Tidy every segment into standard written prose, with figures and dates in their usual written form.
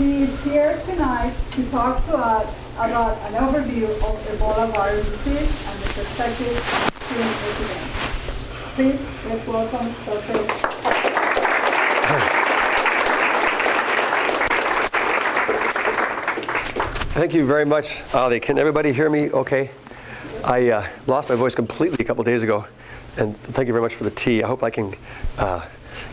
She is here tonight to talk to us about an overview of Ebola virus disease and the perspective during the epidemic. Please, let's welcome Dr. Thank you very much, Ali. Can everybody hear me okay? I lost my voice completely a couple days ago, and thank you very much for the tea. I hope I can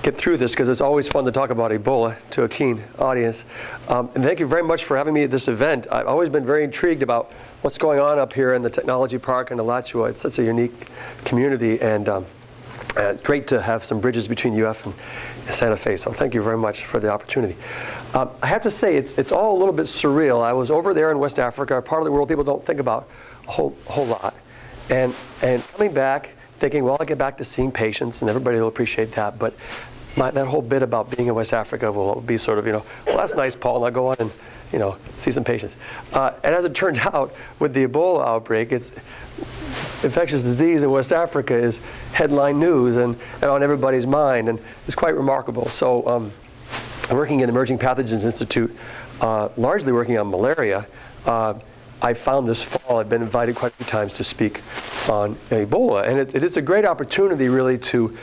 get through this, because it's always fun to talk about Ebola to a keen audience. And thank you very much for having me at this event. I've always been very intrigued about what's going on up here in the Technology Park in Alachua. It's such a unique community, and it's great to have some bridges between UF and Santa Fe. So thank you very much for the opportunity. I have to say, it's all a little bit surreal. I was over there in West Africa, a part of the world people don't think about a whole lot. And coming back, thinking, well, I'll get back to seeing patients, and everybody will appreciate that. But that whole bit about being in West Africa will be sort of, well, that's nice, Paul, and I'll go on and, see some patients. And as it turned out, with the Ebola outbreak, it's infectious disease in West Africa is headline news and on everybody's mind, and it's quite remarkable. So I'm working in the Emerging Pathogens Institute, largely working on malaria. I found this fall, I've been invited quite a few times to speak on Ebola, and it is a great opportunity really to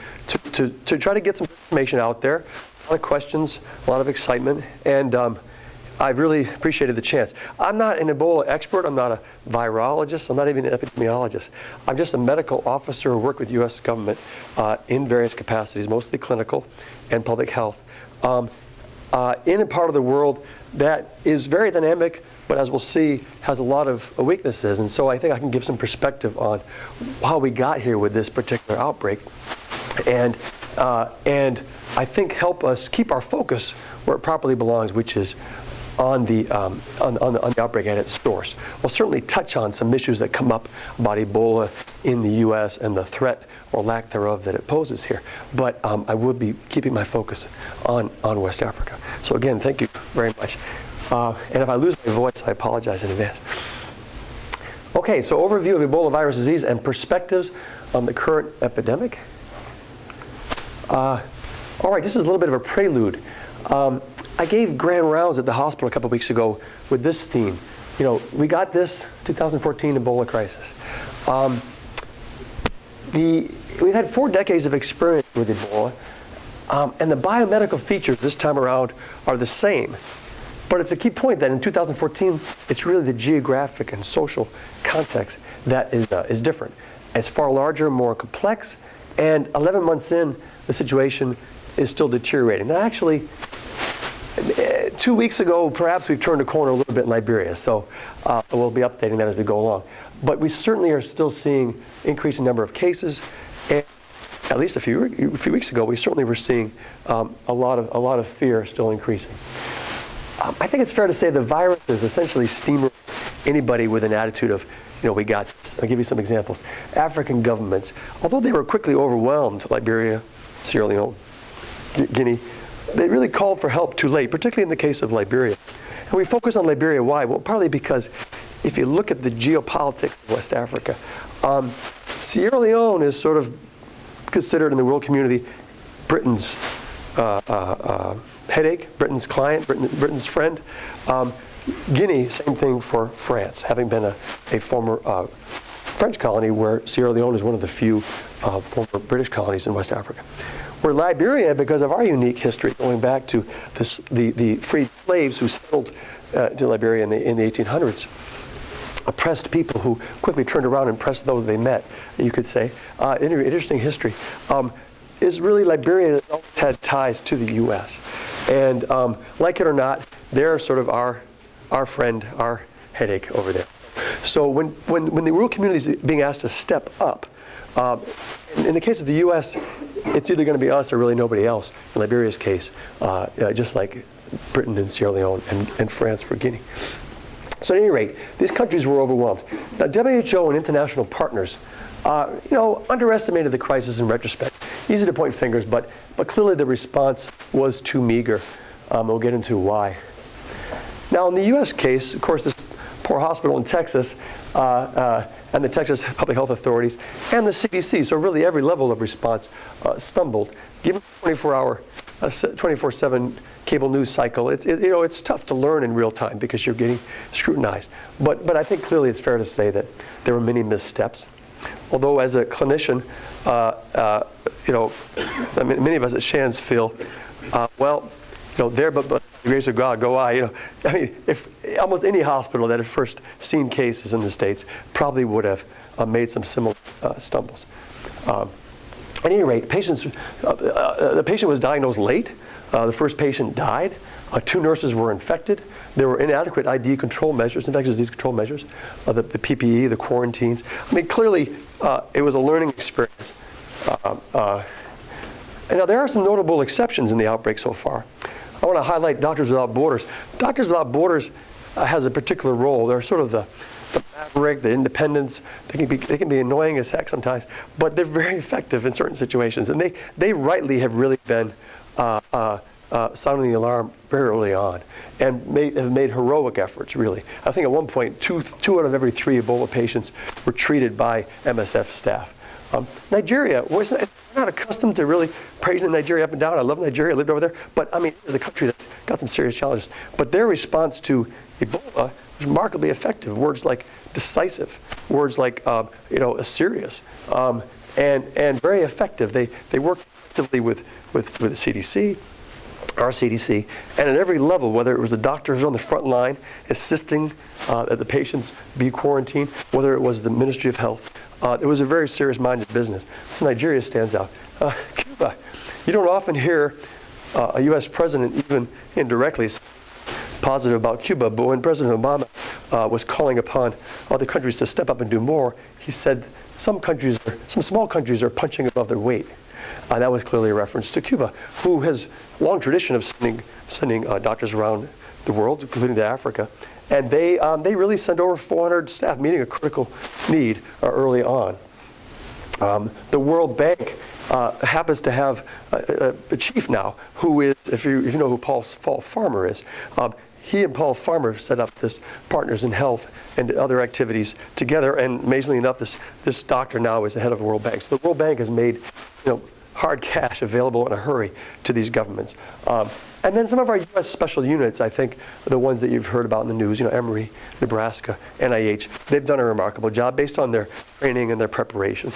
try to get some information out there. A lot of questions, a lot of excitement, and I've really appreciated the chance. I'm not an Ebola expert, I'm not a virologist, I'm not even an epidemiologist. I'm just a medical officer who worked with U.S. government in various capacities, mostly clinical and public health, in a part of the world that is very dynamic, but as we'll see, has a lot of weaknesses. And so I think I can give some perspective on how we got here with this particular outbreak, and I think help us keep our focus where it properly belongs, which is on the outbreak at its source. We'll certainly touch on some issues that come up about Ebola in the U.S. and the threat or lack thereof that it poses here. But I will be keeping my focus on West Africa. So again, thank you very much. And if I lose my voice, I apologize in advance. Okay, so overview of Ebola virus disease and perspectives on the current epidemic. All right, this is a little bit of a prelude. I gave grand rounds at the hospital a couple weeks ago with this theme. We got this 2014 Ebola crisis. We've had 4 decades of experience with Ebola, and the biomedical features this time around are the same. But it's a key point that in 2014, it's really the geographic and social context that is different. It's far larger, more complex, and 11 months in, the situation is still deteriorating. Now, actually, 2 weeks ago, perhaps we've turned a corner a little bit in Liberia, so we'll be updating that as we go along. But we certainly are still seeing increasing number of cases, and at least a few weeks ago, we certainly were seeing a lot of fear still increasing. I think it's fair to say the virus is essentially steamrolling anybody with an attitude of, we got this. I'll give you some examples. African governments, although they were quickly overwhelmed, Liberia, Sierra Leone, Guinea, they really called for help too late, particularly in the case of Liberia. And we focus on Liberia, why? Well, partly because if you look at the geopolitics of West Africa, Sierra Leone is sort of considered in the world community Britain's headache, Britain's client, Britain's friend. Guinea, same thing for France, having been a former French colony, where Sierra Leone is one of the few former British colonies in West Africa. Where Liberia, because of our unique history, going back to the freed slaves who settled to Liberia in the 1800s, oppressed people who quickly turned around and oppressed those they met, you could say. Interesting history. Is really Liberia that always had ties to the U.S. And like it or not, they're sort of our friend, our headache over there. So when the world community is being asked to step up, in the case of the U.S., it's either going to be us or really nobody else. In Liberia's case, just like Britain and Sierra Leone and France for Guinea. So at any rate, these countries were overwhelmed. Now, WHO and international partners, underestimated the crisis in retrospect. Easy to point fingers, but clearly the response was too meager. We'll get into why. Now, in the U.S. case, of course, this poor hospital in Texas and the Texas Public Health Authorities and the CDC, so really every level of response stumbled. Given 24/7 cable news cycle. It's tough to learn in real time because you're getting scrutinized. But I think clearly it's fair to say that there were many missteps. Although as a clinician, many of us at Shands feel, there, but the grace of God, go I. If almost any hospital that had first seen cases in the States probably would have made some similar stumbles. At any rate, the patient was diagnosed late. The first patient died. 2 nurses were infected. There were inadequate ID control measures, infectious disease control measures, the PPE, the quarantines. Clearly, it was a learning experience. And now there are some notable exceptions in the outbreak so far. I want to highlight Doctors Without Borders. Doctors Without Borders has a particular role. They're sort of the maverick, the independents. They can be annoying as heck sometimes, but they're very effective in certain situations. And they rightly have really been sounding the alarm very early on and have made heroic efforts, really. I think at one point, two out of every 3 Ebola patients were treated by MSF staff. Nigeria, we're not accustomed to really praising Nigeria up and down. I love Nigeria, I lived over there. But it's a country that's got some serious challenges. But their response to Ebola was remarkably effective. Words like decisive, words like serious, and very effective. They worked effectively with the CDC, our CDC, and at every level, whether it was the doctors on the front line assisting that the patients be quarantined, whether it was the Ministry of Health. It was a very serious-minded business. So Nigeria stands out. Cuba, you don't often hear a U.S. president even indirectly positive about Cuba, but when President Obama was calling upon other countries to step up and do more, he said some small countries are punching above their weight. That was clearly a reference to Cuba, who has a long tradition of sending doctors around the world, including to Africa. And they really sent over 400 staff, meeting a critical need early on. The World Bank happens to have a chief now who is, if you know who Paul Farmer is, he and Paul Farmer set up this Partners in Health and other activities together. And amazingly enough, this doctor now is the head of the World Bank. So the World Bank has made hard cash available in a hurry to these governments. And then some of our U.S. special units, I think, are the ones that you've heard about in the news, Emory, Nebraska, NIH. They've done a remarkable job based on their training and their preparation.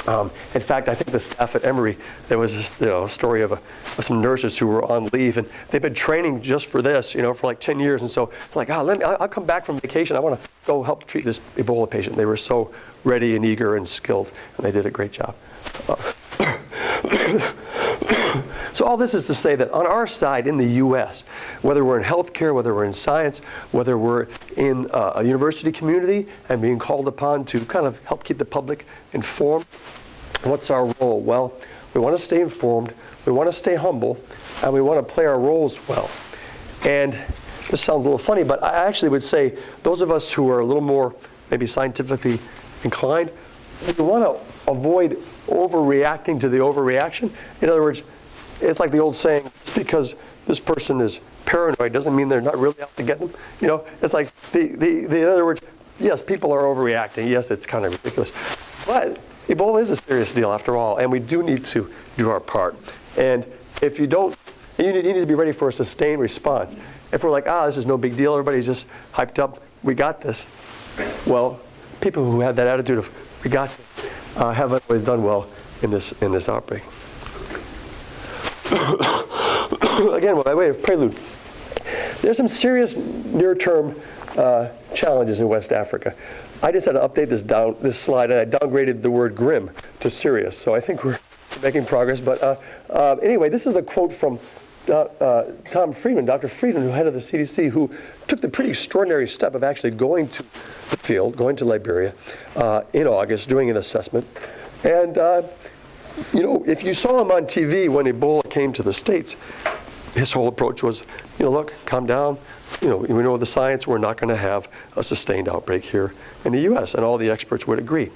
In fact, I think the staff at Emory, there was this story of some nurses who were on leave, and they've been training just for this, for like 10 years. And so, like, I'll come back from vacation. I want to go help treat this Ebola patient. They were so ready and eager and skilled, and they did a great job. So all this is to say that on our side in the U.S., whether we're in healthcare, whether we're in science, whether we're in a university community and being called upon to kind of help keep the public informed, what's our role? Well, we want to stay informed, we want to stay humble, and we want to play our roles well. And this sounds a little funny, but I actually would say those of us who are a little more maybe scientifically inclined, we want to avoid overreacting to the overreaction. In other words, it's like the old saying, just because this person is paranoid doesn't mean they're not really out to get them. It's like, in other words, yes, people are overreacting. Yes, it's kind of ridiculous. But Ebola is a serious deal after all, and we do need to do our part. And if you don't, you need to be ready for a sustained response. If we're like, this is no big deal, everybody's just hyped up, we got this. Well, people who have that attitude of, we got this, haven't always done well in this outbreak. Again, by way of prelude, there's some serious near-term challenges in West Africa. I just had to update this slide, and I downgraded the word grim to serious. So I think we're making progress. But anyway, this is a quote from Tom Friedman, Dr. Friedman, who head of the CDC, who took the pretty extraordinary step of actually going to the field, going to Liberia in August, doing an assessment. And if you saw him on TV when Ebola came to the States, his whole approach was, look, calm down. We know the science. We're not going to have a sustained outbreak here in the U.S., and all the experts would agree.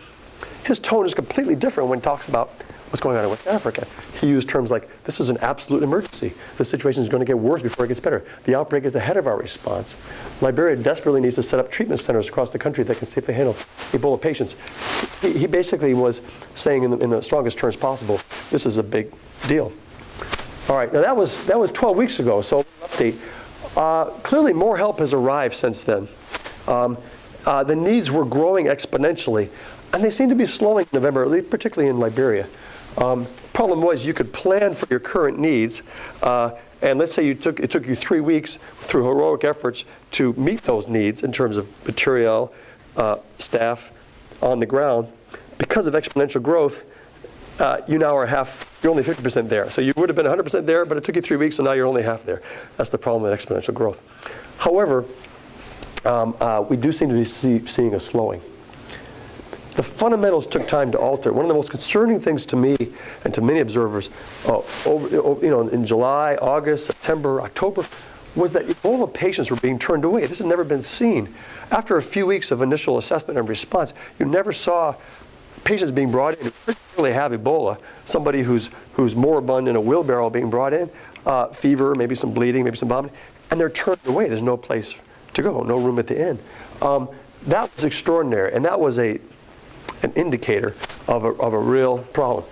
His tone is completely different when he talks about what's going on in West Africa. He used terms like, this is an absolute emergency. The situation is going to get worse before it gets better. The outbreak is ahead of our response. Liberia desperately needs to set up treatment centers across the country that can safely handle Ebola patients. He basically was saying in the strongest terms possible, this is a big deal. All right, now that was 12 weeks ago, so update. Clearly more help has arrived since then. The needs were growing exponentially, and they seem to be slowing in November, at least particularly in Liberia. Problem was you could plan for your current needs, and let's say it took you 3 weeks through heroic efforts to meet those needs in terms of material, staff on the ground. Because of exponential growth, you now are you're only 50% there. So you would have been 100% there, but it took you 3 weeks, so now you're only half there. That's the problem with exponential growth. However, we do seem to be seeing a slowing. The fundamentals took time to alter. One of the most concerning things to me and to many observers in July, August, September, October, was that Ebola patients were being turned away. This had never been seen. After a few weeks of initial assessment and response, you never saw patients being brought in who really have Ebola, somebody who's moribund in a wheelbarrow being brought in, fever, maybe some bleeding, maybe some vomiting, and they're turned away. There's no place to go, no room at the inn. That was extraordinary, and that was an indicator of a real problem.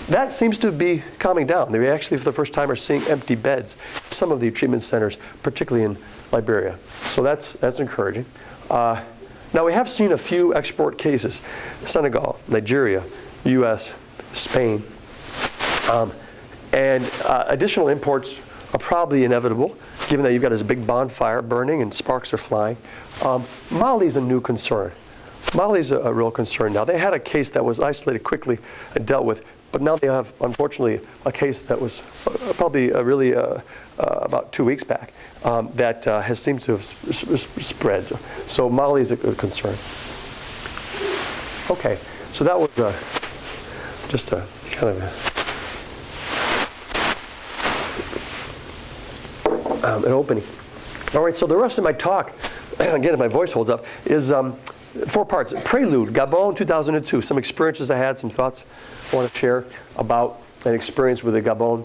That seems to be calming down. They actually, for the first time, are seeing empty beds in some of the treatment centers, particularly in Liberia. So that's encouraging. Now, we have seen a few export cases: Senegal, Nigeria, U.S., Spain. And additional imports are probably inevitable, given that you've got this big bonfire burning and sparks are flying. Mali's a new concern. Mali's a real concern now. They had a case that was isolated quickly and dealt with, but now they have, unfortunately, a case that was probably really about 2 weeks back that has seemed to have spread. So Mali's a concern. Okay, so that was just a kind of an opening. All right, so the rest of my talk, again, if my voice holds up, is 4 parts. Prelude, Gabon 2002, some experiences I had, some thoughts I want to share about an experience with the Gabon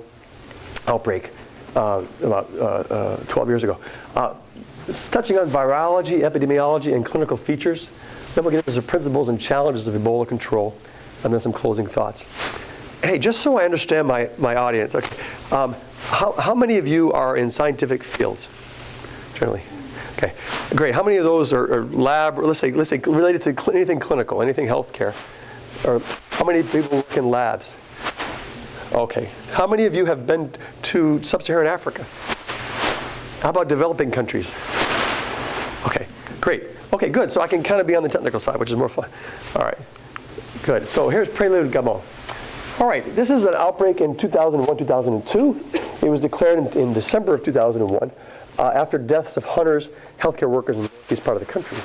outbreak about 12 years ago. Touching on virology, epidemiology, and clinical features. Then we'll get into the principles and challenges of Ebola control, and then some closing thoughts. Hey, just so I understand my audience, okay, how many of you are in scientific fields, generally? Okay, great. How many of those are lab, or let's say related to anything clinical, anything healthcare? Or how many people work in labs? Okay. How many of you have been to sub-Saharan Africa? How about developing countries? Okay, great. Okay, good. So I can kind of be on the technical side, which is more fun. All right, good. So here's Prelude Gabon. All right, this is an outbreak in 2001, 2002. It was declared in December of 2001 after deaths of hunters, healthcare workers in this part of the country.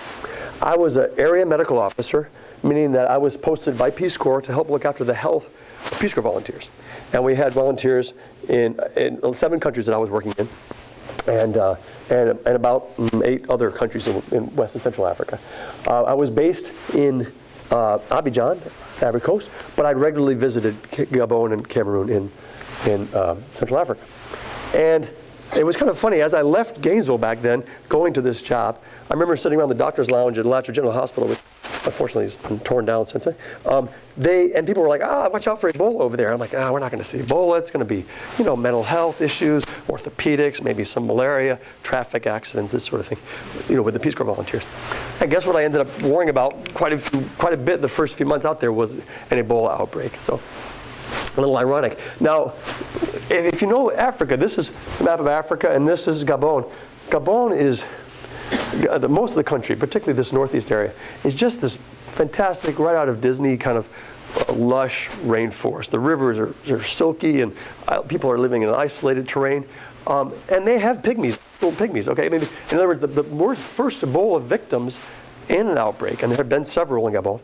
I was an area medical officer, meaning that I was posted by Peace Corps to help look after the health of Peace Corps volunteers. And we had volunteers in 7 countries that I was working in, and about 8 other countries in West and Central Africa. I was based in Abidjan, Ivory Coast, but I regularly visited Gabon and Cameroon in Central Africa. And it was kind of funny, as I left Gainesville back then, going to this job, I remember sitting around the doctor's lounge at Latcher General Hospital, which unfortunately has been torn down since then. And people were like, watch out for Ebola over there. I'm like, we're not going to see Ebola. It's going to be, mental health issues, orthopedics, maybe some malaria, traffic accidents, this sort of thing, with the Peace Corps volunteers. And guess what I ended up worrying about quite a bit the first few months out there was an Ebola outbreak. So a little ironic. Now, if you know Africa, this is the map of Africa, and this is Gabon. Gabon is, most of the country, particularly this northeast area, is just this fantastic, right out of Disney kind of lush rainforest. The rivers are silky, and people are living in an isolated terrain. And they have pygmies, little pygmies, okay? Maybe, in other words, the first Ebola victims in an outbreak, and there have been several in Gabon,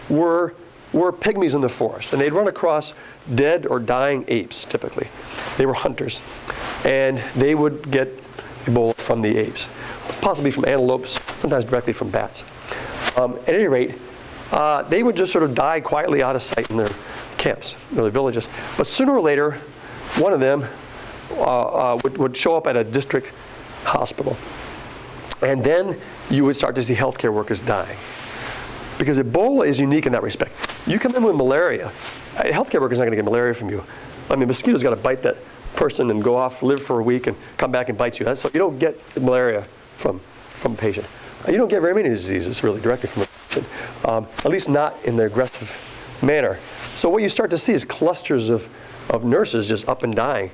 were pygmies in the forest, and they'd run across dead or dying apes, typically. They were hunters, and they would get Ebola from the apes, possibly from antelopes, sometimes directly from bats. At any rate, they would just sort of die quietly out of sight in their camps, in their villages. But sooner or later, one of them would show up at a district hospital, and then you would start to see healthcare workers dying. Because Ebola is unique in that respect. You come in with malaria, a healthcare worker's not going to get malaria from you. I mean, mosquitoes got to bite that person and go off, live for a week, and come back and bite you. So you don't get malaria from a patient. You don't get very many diseases really directly from a patient, at least not in the aggressive manner. So what you start to see is clusters of nurses just up and dying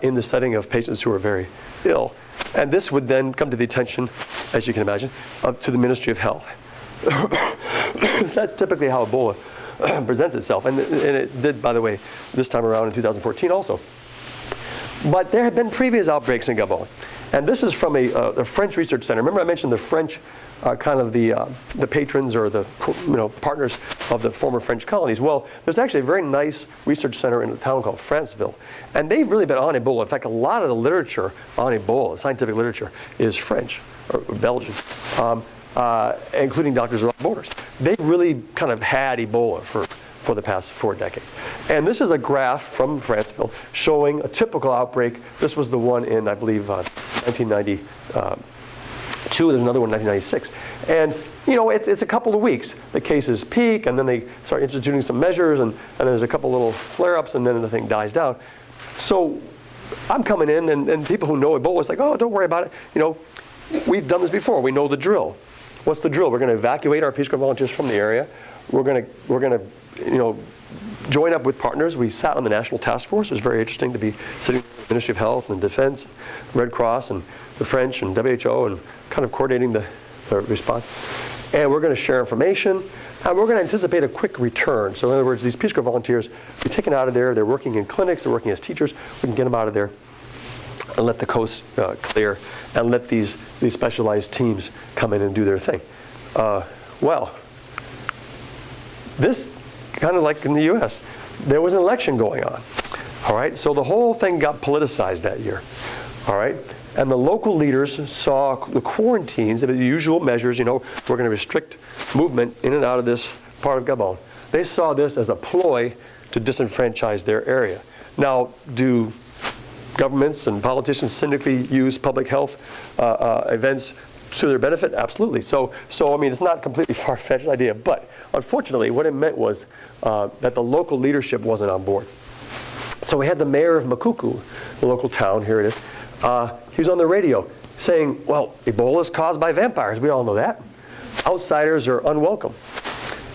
in the setting of patients who are very ill. And this would then come to the attention, as you can imagine, to the Ministry of Health. That's typically how Ebola presents itself. And it did, by the way, this time around in 2014 also. But there had been previous outbreaks in Gabon. And this is from a French research center. Remember I mentioned the French are kind of the patrons or the partners of the former French colonies. Well, there's actually a very nice research center in a town called Franceville. And they've really been on Ebola. In fact, a lot of the literature on Ebola, scientific literature, is French or Belgian, including Doctors Without Borders. They've really kind of had Ebola for the past 4 decades. And this is a graph from Franceville showing a typical outbreak. This was the one in, I believe, 1992. There's another one in 1996. And, it's a couple of weeks. The cases peak, and then they start instituting some measures, and there's a couple little flare-ups, and then the thing dies down. So I'm coming in, and people who know Ebola is like, oh, don't worry about it. We've done this before. We know the drill. What's the drill? We're going to evacuate our Peace Corps volunteers from the area. We're going to join up with partners. We sat on the National Task Force. It was very interesting to be sitting with the Ministry of Health and Defense, Red Cross, and the French, and WHO, and kind of coordinating the response. And we're going to share information, and we're going to anticipate a quick return. So in other words, these Peace Corps volunteers be taken out of there. They're working in clinics. They're working as teachers. We can get them out of there and let the coast clear, and let these specialized teams come in and do their thing. Well, this, kind of like in the US, there was an election going on. All right, so the whole thing got politicized that year. All right, and the local leaders saw the quarantines, the usual measures, we're going to restrict movement in and out of this part of Gabon. They saw this as a ploy to disenfranchise their area. Now, do governments and politicians cynically use public health events to their benefit? Absolutely. So I mean, it's not a completely far-fetched idea, but unfortunately, what it meant was that the local leadership wasn't on board. So we had the mayor of Makuku, the local town, here it is. He was on the radio saying, well, Ebola is caused by vampires. We all know that. Outsiders are unwelcome.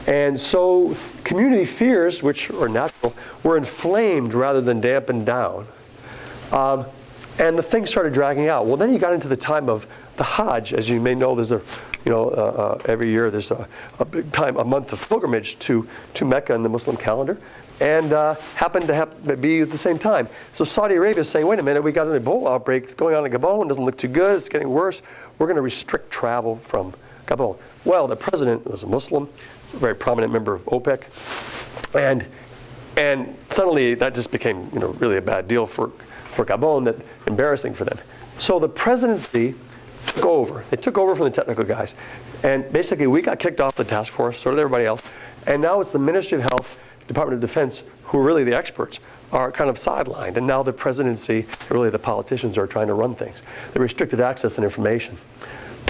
And so community fears, which are natural, were inflamed rather than dampened down. And the thing started dragging out. Well, then you got into the time of the Hajj. As you may know, there's every year there's a big time, a month of pilgrimage to Mecca in the Muslim calendar, and happened to be at the same time. So Saudi Arabia is saying, wait a minute, we got an Ebola outbreak going on in Gabon. It doesn't look too good. It's getting worse. We're going to restrict travel from Gabon. Well, the president was a Muslim, a very prominent member of OPEC, and suddenly that just became really a bad deal for Gabon, that embarrassing for them. So the presidency took over. They took over from the technical guys. And basically we got kicked off the task force, so did everybody else. And now it's the Ministry of Health, Department of Defense, who are really the experts, are kind of sidelined. And now the presidency, really the politicians, are trying to run things. They restricted access and information.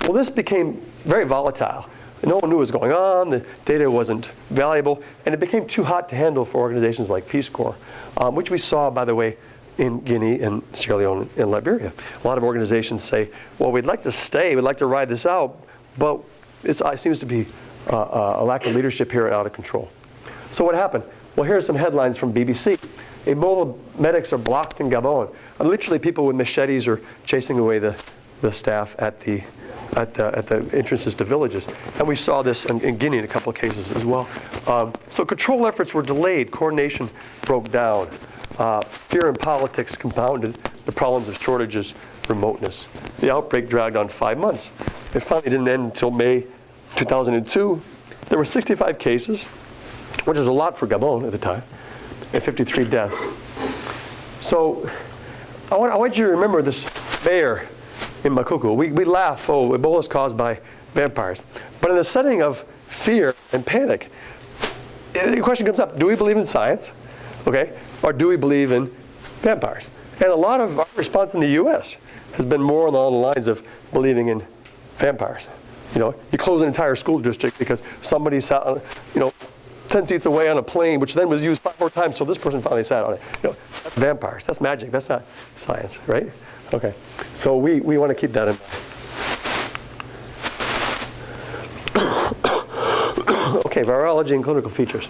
Well, this became very volatile. No one knew what was going on. The data wasn't valuable. And it became too hot to handle for organizations like Peace Corps, which we saw, by the way, in Guinea and Sierra Leone and Liberia. A lot of organizations say, well, we'd like to stay, we'd like to ride this out, but it seems to be a lack of leadership here and out of control. So what happened? Well, here are some headlines from BBC. Ebola medics are blocked in Gabon. And literally people with machetes are chasing away the staff at the entrances to villages. And we saw this in Guinea in a couple of cases as well. So control efforts were delayed, coordination broke down. Fear in politics compounded the problems of shortages, remoteness. The outbreak dragged on 5 months. It finally didn't end until May 2002. There were 65 cases, which is a lot for Gabon at the time, and 53 deaths. So I want you to remember this mayor in Makuku. We laugh, oh, Ebola is caused by vampires. But in the setting of fear and panic, the question comes up, do we believe in science? Okay, or do we believe in vampires? And a lot of our response in the U.S. has been more along the lines of believing in vampires. You close an entire school district because somebody 10 seats away on a plane, which then was used 5 more times, so this person finally sat on it. That's vampires. That's magic. That's not science, right? Okay. So we want to keep that in mind. Okay, virology and clinical features.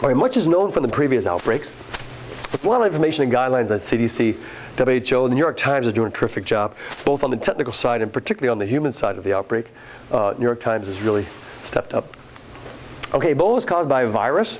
All right, much is known from the previous outbreaks. There's a lot of information and guidelines on CDC, WHO. The New York Times is doing a terrific job, both on the technical side and particularly on the human side of the outbreak. New York Times has really stepped up. Okay, Ebola is caused by a virus,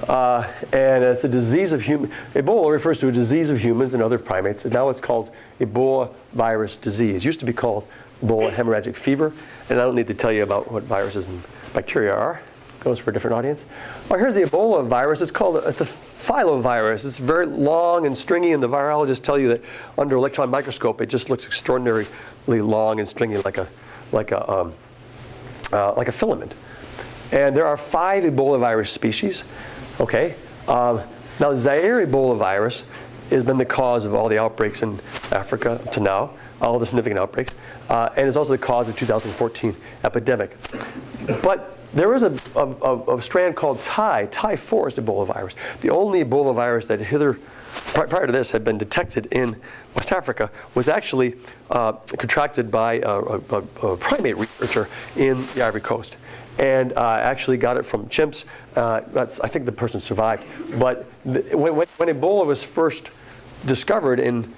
and it's a disease of human. Ebola refers to a disease of humans and other primates, and now it's called Ebola virus disease. It used to be called Ebola hemorrhagic fever, and I don't need to tell you about what viruses and bacteria are. Goes for a different audience. Well, here's the Ebola virus. It's a filovirus. It's very long and stringy, and the virologists tell you that under electron microscope, it just looks extraordinarily long and stringy, like a filament. And there are 5 Ebola virus species. Okay. Now, Zaire Ebola virus has been the cause of all the outbreaks in Africa to now, all the significant outbreaks, and is also the cause of 2014 epidemic. But there is a strand called Thai forest Ebola virus. The only Ebola virus that prior to this had been detected in West Africa was actually contracted by a primate researcher in the Ivory Coast, and actually got it from chimps. I think the person survived. But when Ebola was first discovered in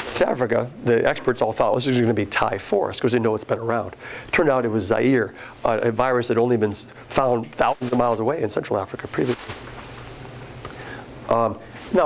West Africa, the experts all thought this was going to be Thai forest because they know it's been around. It turned out it was Zaire, a virus that had only been found thousands of miles away in Central Africa previously. Now,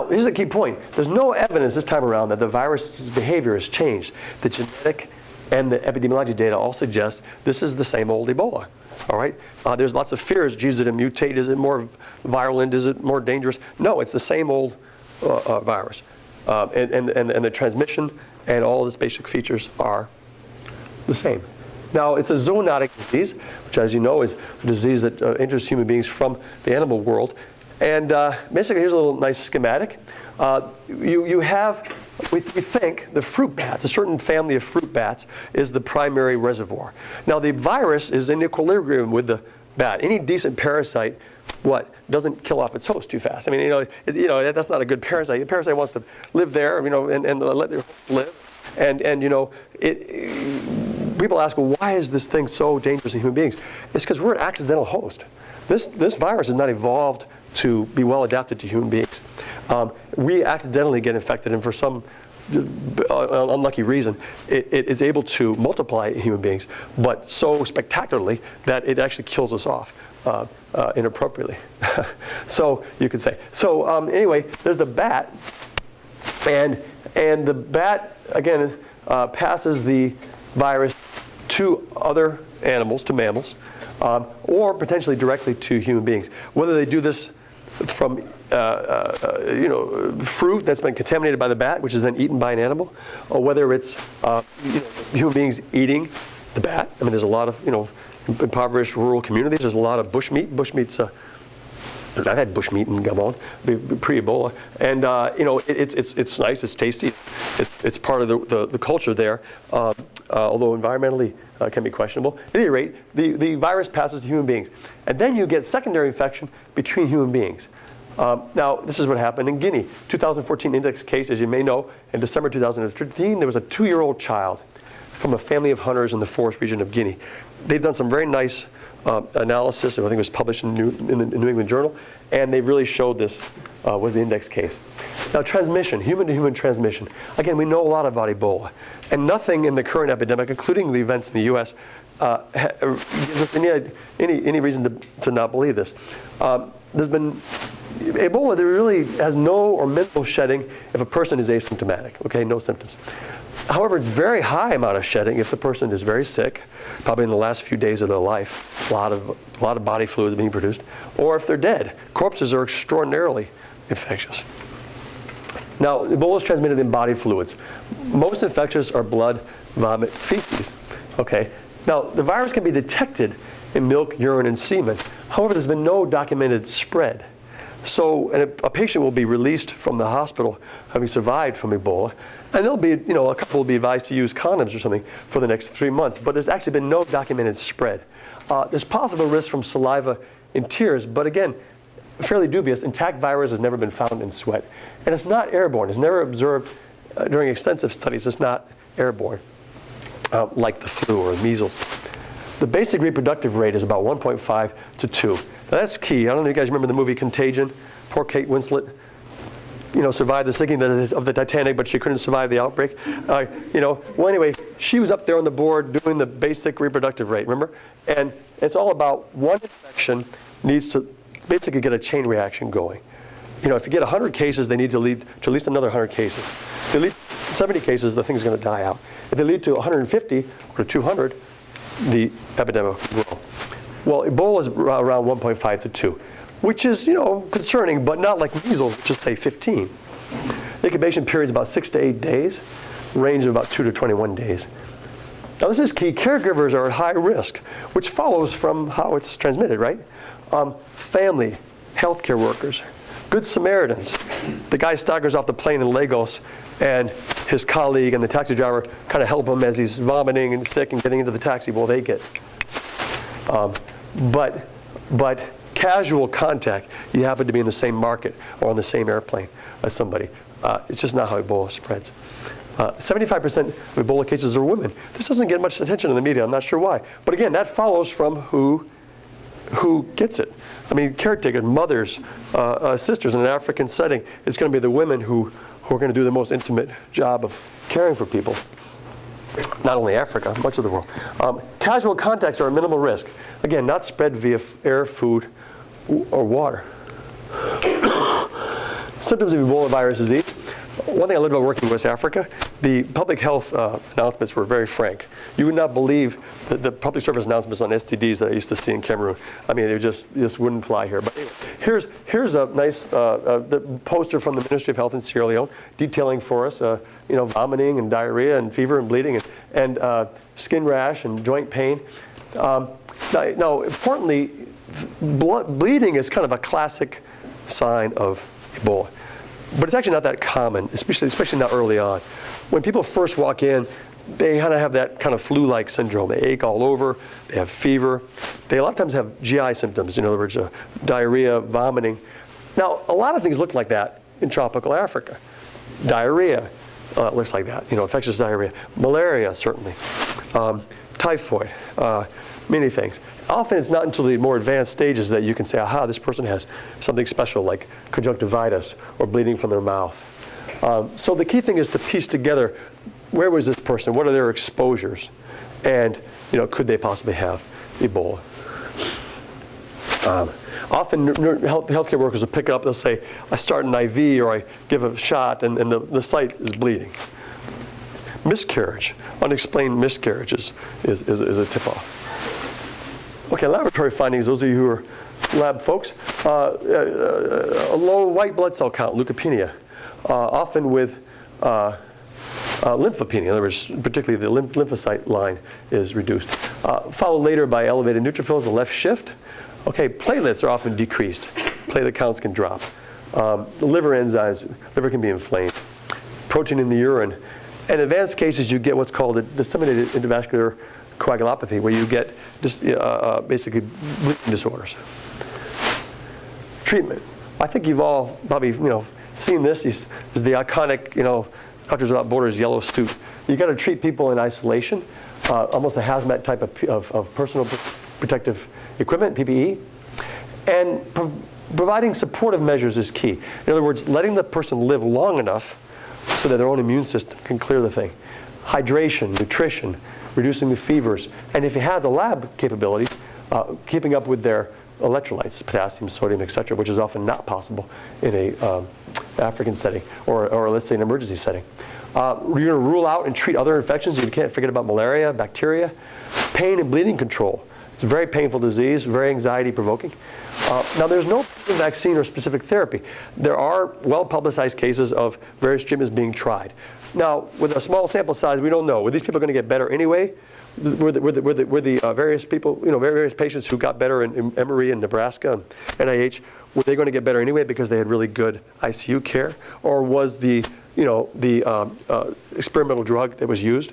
here's a key point. There's no evidence this time around that the virus's behavior has changed. The genetic and the epidemiology data all suggest this is the same old Ebola. All right? There's lots of fears. Geez, did it mutate? Is it more virulent? Is it more dangerous? No, it's the same old virus. And the transmission and all its basic features are the same. Now, it's a zoonotic disease, which, as you know, is a disease that enters human beings from the animal world. And basically, here's a little nice schematic. You have, we think, the fruit bats. A certain family of fruit bats is the primary reservoir. Now, the virus is in equilibrium with the bat. Any decent parasite doesn't kill off its host too fast. I mean, that's not a good parasite. The parasite wants to live there, and let their host live. And people ask, well, why is this thing so dangerous in human beings? It's because we're an accidental host. This virus has not evolved to be well adapted to human beings. We accidentally get infected, and for some unlucky reason, it is able to multiply in human beings, but so spectacularly that it actually kills us off inappropriately. So you could say. So anyway, there's the bat, and the bat again passes the virus to other animals, to mammals, or potentially directly to human beings. Whether they do this from fruit that's been contaminated by the bat, which is then eaten by an animal, or whether it's human beings eating the bat. I mean, there's a lot of impoverished rural communities. There's a lot of bushmeat. Bushmeat's I've had bushmeat in Gabon pre-Ebola, and it's nice. It's tasty. It's part of the culture there, although environmentally can be questionable. At any rate, the virus passes to human beings, and then you get secondary infection between human beings. Now, this is what happened in Guinea. 2014 index case, as you may know, in December 2013, there was a 2-year-old child from a family of hunters in the forest region of Guinea. They've done some very nice analysis, I think it was published in the New England Journal, and they've really showed this with the index case. Now, transmission, human-to-human transmission. Again, we know a lot about Ebola, and nothing in the current epidemic, including the events in the U.S., gives us any reason to not believe this. There's been Ebola, there really has no or minimal shedding if a person is asymptomatic, okay, no symptoms. However, it's very high amount of shedding if the person is very sick, probably in the last few days of their life, a lot of body fluids being produced, or if they're dead. Corpses are extraordinarily infectious. Now, Ebola is transmitted in body fluids. Most infectious are blood, vomit, feces, okay? Now, the virus can be detected in milk, urine, and semen. However, there's been no documented spread. So a patient will be released from the hospital having survived from Ebola, and they'll be, a couple will be advised to use condoms or something for the next 3 months, but there's actually been no documented spread. There's possible risk from saliva and tears, but again, fairly dubious. Intact virus has never been found in sweat, and it's not airborne. It's never observed during extensive studies. It's not airborne, like the flu or measles. The basic reproductive rate is about 1.5 to 2. Now that's key. I don't know if you guys remember the movie Contagion. Poor Kate Winslet, survived the sinking of the Titanic, but she couldn't survive the outbreak. Well, anyway, she was up there on the board doing the basic reproductive rate, remember? And it's all about one infection needs to basically get a chain reaction going. If you get 100 cases, they need to lead to at least another 100 cases. If they lead to 70 cases, the thing's going to die out. If they lead to 150 or 200, the epidemic will grow. Well, Ebola is around 1.5 to 2, which is, concerning, but not like measles, which is, say, 15. The incubation period is about 6 to 8 days, range of about 2 to 21 days. Now, this is key. Caregivers are at high risk, which follows from how it's transmitted, right? Family, healthcare workers, Good Samaritans. The guy staggers off the plane in Lagos, and his colleague and the taxi driver kind of help him as he's vomiting and sick and getting into the taxi. Well, they get but casual contact, you happen to be in the same market or on the same airplane as somebody. It's just not how Ebola spreads. 75% of Ebola cases are women. This doesn't get much attention in the media. I'm not sure why. But again, that follows from who gets it. I mean, caretakers, mothers, sisters in an African setting, it's going to be the women who are going to do the most intimate job of caring for people. Not only Africa, much of the world. Casual contacts are a minimal risk. Again, not spread via air, food, or water. Symptoms of Ebola virus disease. One thing I learned about working in West Africa, the public health announcements were very frank. You would not believe the public service announcements on STDs that I used to see in Cameroon. I mean, they just wouldn't fly here. But anyway, here's a nice the poster from the Ministry of Health in Sierra Leone detailing for us, vomiting and diarrhea and fever and bleeding and skin rash and joint pain. Now, importantly, bleeding is kind of a classic sign of Ebola. But it's actually not that common, especially not early on. When people first walk in, they kind of have that kind of flu-like syndrome. They ache all over, they have fever. They a lot of times have GI symptoms, in other words, diarrhea, vomiting. Now, a lot of things look like that in tropical Africa. Diarrhea looks like that, infectious diarrhea. Malaria, certainly. Typhoid, many things. Often it's not until the more advanced stages that you can say, aha, this person has something special like conjunctivitis or bleeding from their mouth. So the key thing is to piece together, where was this person? What are their exposures? And could they possibly have Ebola? Often healthcare workers will pick it up, they'll say, I start an IV or I give a shot and the site is bleeding. Miscarriage, unexplained miscarriage is a tip-off. Okay, laboratory findings, those of you who are lab folks, a low white blood cell count, leukopenia, often with lymphopenia, in other words, particularly the lymphocyte line is reduced. Followed later by elevated neutrophils, a left shift. Okay, platelets are often decreased. Platelet counts can drop. The liver enzymes, liver can be inflamed. Protein in the urine. In advanced cases, you get what's called a disseminated intravascular coagulopathy, where you get basically bleeding disorders. Treatment. I think you've all probably seen this. This is the iconic Doctors Without Borders yellow suit. You got to treat people in isolation, almost a hazmat type of personal protective equipment, PPE, and providing supportive measures is key. In other words, letting the person live long enough so that their own immune system can clear the thing. Hydration, nutrition, reducing the fevers, and if you have the lab capabilities, keeping up with their electrolytes, potassium, sodium, etc., which is often not possible in a African setting or let's say an emergency setting. You're going to rule out and treat other infections. You can't forget about malaria, bacteria. Pain and bleeding control It's a very painful disease, very anxiety-provoking. Now, there's no vaccine or specific therapy. There are well-publicized cases of various treatments being tried. Now, with a small sample size, we don't know. Were these people going to get better anyway? Were the various people, various patients who got better in Emory and Nebraska and NIH, were they going to get better anyway because they had really good ICU care? Or was the experimental drug that was used,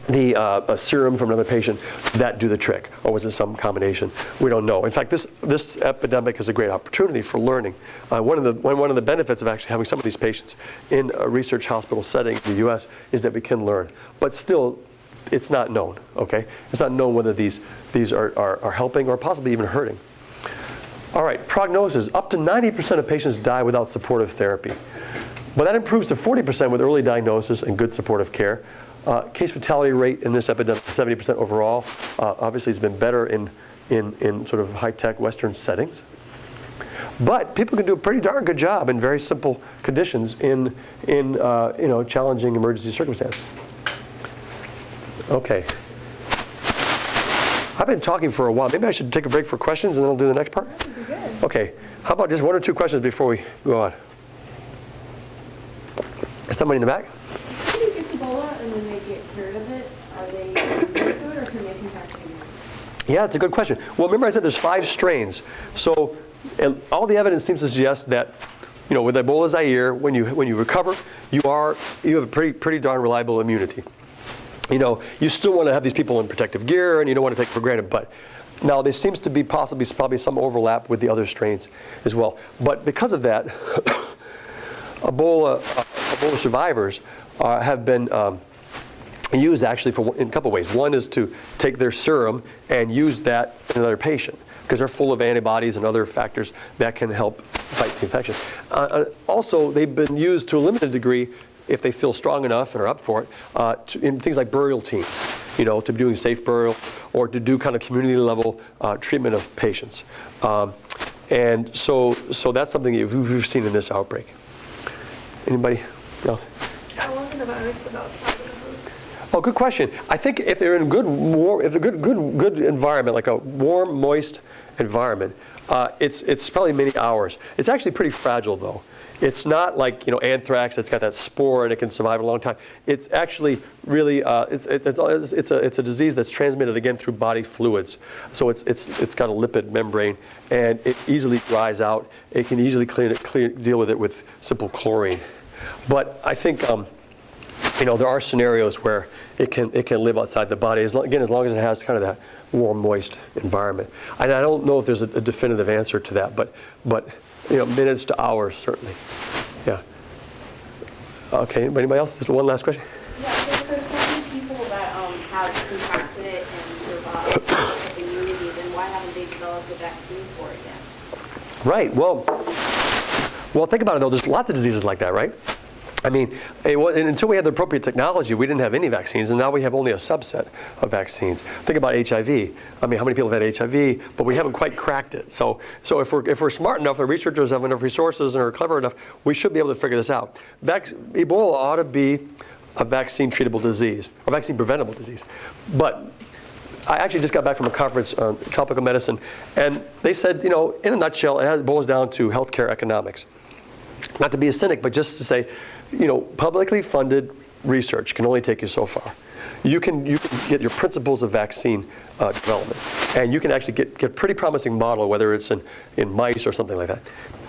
a serum from another patient, that do the trick? Or was it some combination? We don't know. In fact, this epidemic is a great opportunity for learning. One of the benefits of actually having some of these patients in a research hospital setting in the U.S. is that we can learn. But still, it's not known, okay? It's not known whether these are helping or possibly even hurting. All right, prognosis. Up to 90% of patients die without supportive therapy. But that improves to 40% with early diagnosis and good supportive care. Case fatality rate in this epidemic is 70% overall. Obviously, it's been better in sort of high-tech Western settings. But people can do a pretty darn good job in very simple conditions in challenging emergency circumstances. Okay. I've been talking for a while. Maybe I should take a break for questions and then I'll do the next part? That would be good. Okay. How about just one or two questions before we go on? Somebody in the back? If somebody gets Ebola and then they get cured of it, are they immune to it or can they contract it again? Yeah, it's a good question. Well, remember I said there's 5 strains. So all the evidence seems to suggest that, with Ebola Zaire, when you recover, you have a pretty darn reliable immunity. You still want to have these people in protective gear and you don't want to take it for granted, but now there seems to be probably some overlap with the other strains as well. But because of that, Ebola survivors have been used actually in a couple ways. One is to take their serum and use that in another patient because they're full of antibodies and other factors that can help fight the infection. Also, they've been used to a limited degree, if they feel strong enough and are up for it, in things like burial teams, to be doing safe burial or to do kind of community level treatment of patients. And so that's something we've seen in this outbreak. Anybody else? How long can the virus live outside of the host? Oh, good question. I think if they're in a good environment, like a warm, moist environment, it's probably many hours. It's actually pretty fragile, though. It's not like anthrax that's got that spore and it can survive a long time. It's actually really it's a disease that's transmitted again through body fluids. So it's got a lipid membrane and it easily dries out. It can easily deal with it with simple chlorine. But I think there are scenarios where it can live outside the body as long as it has kind of that warm, moist environment. And I don't know if there's a definitive answer to that, but minutes to hours, certainly. Yeah. Okay, anybody else? Just one last question. Yeah, so there's so many people that have contracted it and survived with immunity, then why haven't they developed a vaccine for it yet? Right, well, think about it though, there's lots of diseases like that, right? I mean, until we had the appropriate technology, we didn't have any vaccines, and now we have only a subset of vaccines. Think about HIV. I mean, how many people have had HIV? But we haven't quite cracked it. So if we're smart enough, the researchers have enough resources and are clever enough, we should be able to figure this out. Ebola ought to be a vaccine-treatable disease, or vaccine-preventable disease. But I actually just got back from a conference on tropical medicine, and they said, in a nutshell, it boils down to healthcare economics. Not to be a cynic, but just to say, publicly funded research can only take you so far. You can get your principles of vaccine development, and you can actually get a pretty promising model, whether it's in mice or something like that.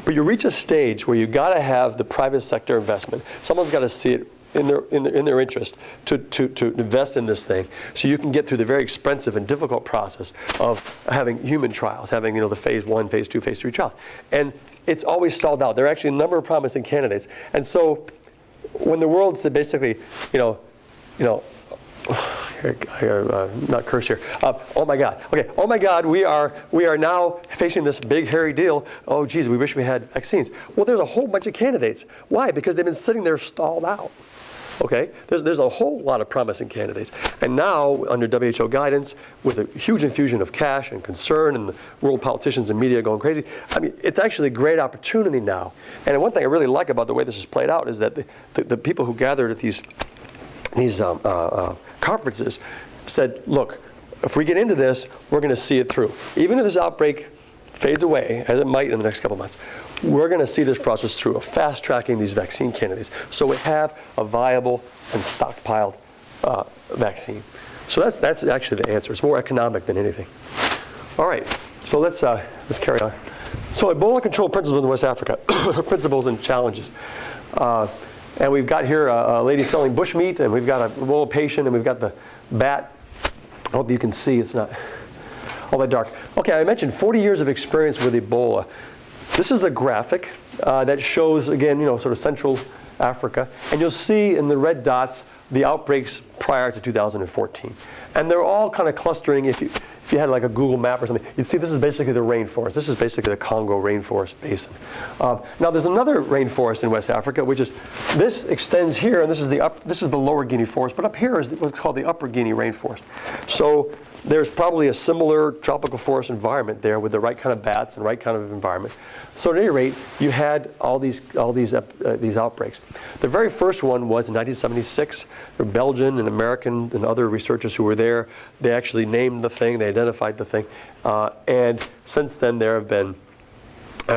But you reach a stage where you got to have the private sector investment. Someone's got to see it in their interest to invest in this thing, so you can get through the very expensive and difficult process of having human trials, having the phase 1, phase 2, phase 3 trials, and it's always stalled out. There are actually a number of promising candidates, and so when the world said basically, not curse here. Oh my God. Okay. Oh my God. We are now facing this big hairy deal. Oh geez, we wish we had vaccines. Well, there's a whole bunch of candidates. Why? Because they've been sitting there stalled out. Okay. There's a whole lot of promising candidates, and now under WHO guidance, with a huge infusion of cash and concern, and the world politicians and media going crazy. I mean, it's actually a great opportunity now. And one thing I really like about the way this is played out is that the people who gathered at these conferences said, look, if we get into this, we're going to see it through. Even if this outbreak fades away, as it might in the next couple of months, we're going to see this process through of fast-tracking these vaccine candidates so we have a viable and stockpiled vaccine. So that's actually the answer. It's more economic than anything. All right, so let's carry on. So Ebola control principles in West Africa, principles and challenges. And we've got here a lady selling bushmeat, and we've got a Ebola patient, and we've got the bat. I hope you can see, it's not all that dark. Okay, I mentioned 40 years of experience with Ebola. This is a graphic that shows, again, sort of Central Africa. And you'll see in the red dots the outbreaks prior to 2014. And they're all kind of clustering. If you had like a Google map or something, you'd see this is basically the rainforest. This is basically the Congo rainforest basin. Now there's another rainforest in West Africa, which is, this extends here, and this is the Lower Guinea forest, but up here is what's called the Upper Guinea rainforest. So there's probably a similar tropical forest environment there with the right kind of bats and right kind of environment. So at any rate, you had all these outbreaks. The very first one was in 1976. There were Belgian and American and other researchers who were there. They actually named the thing, they identified the thing. And since then there have been,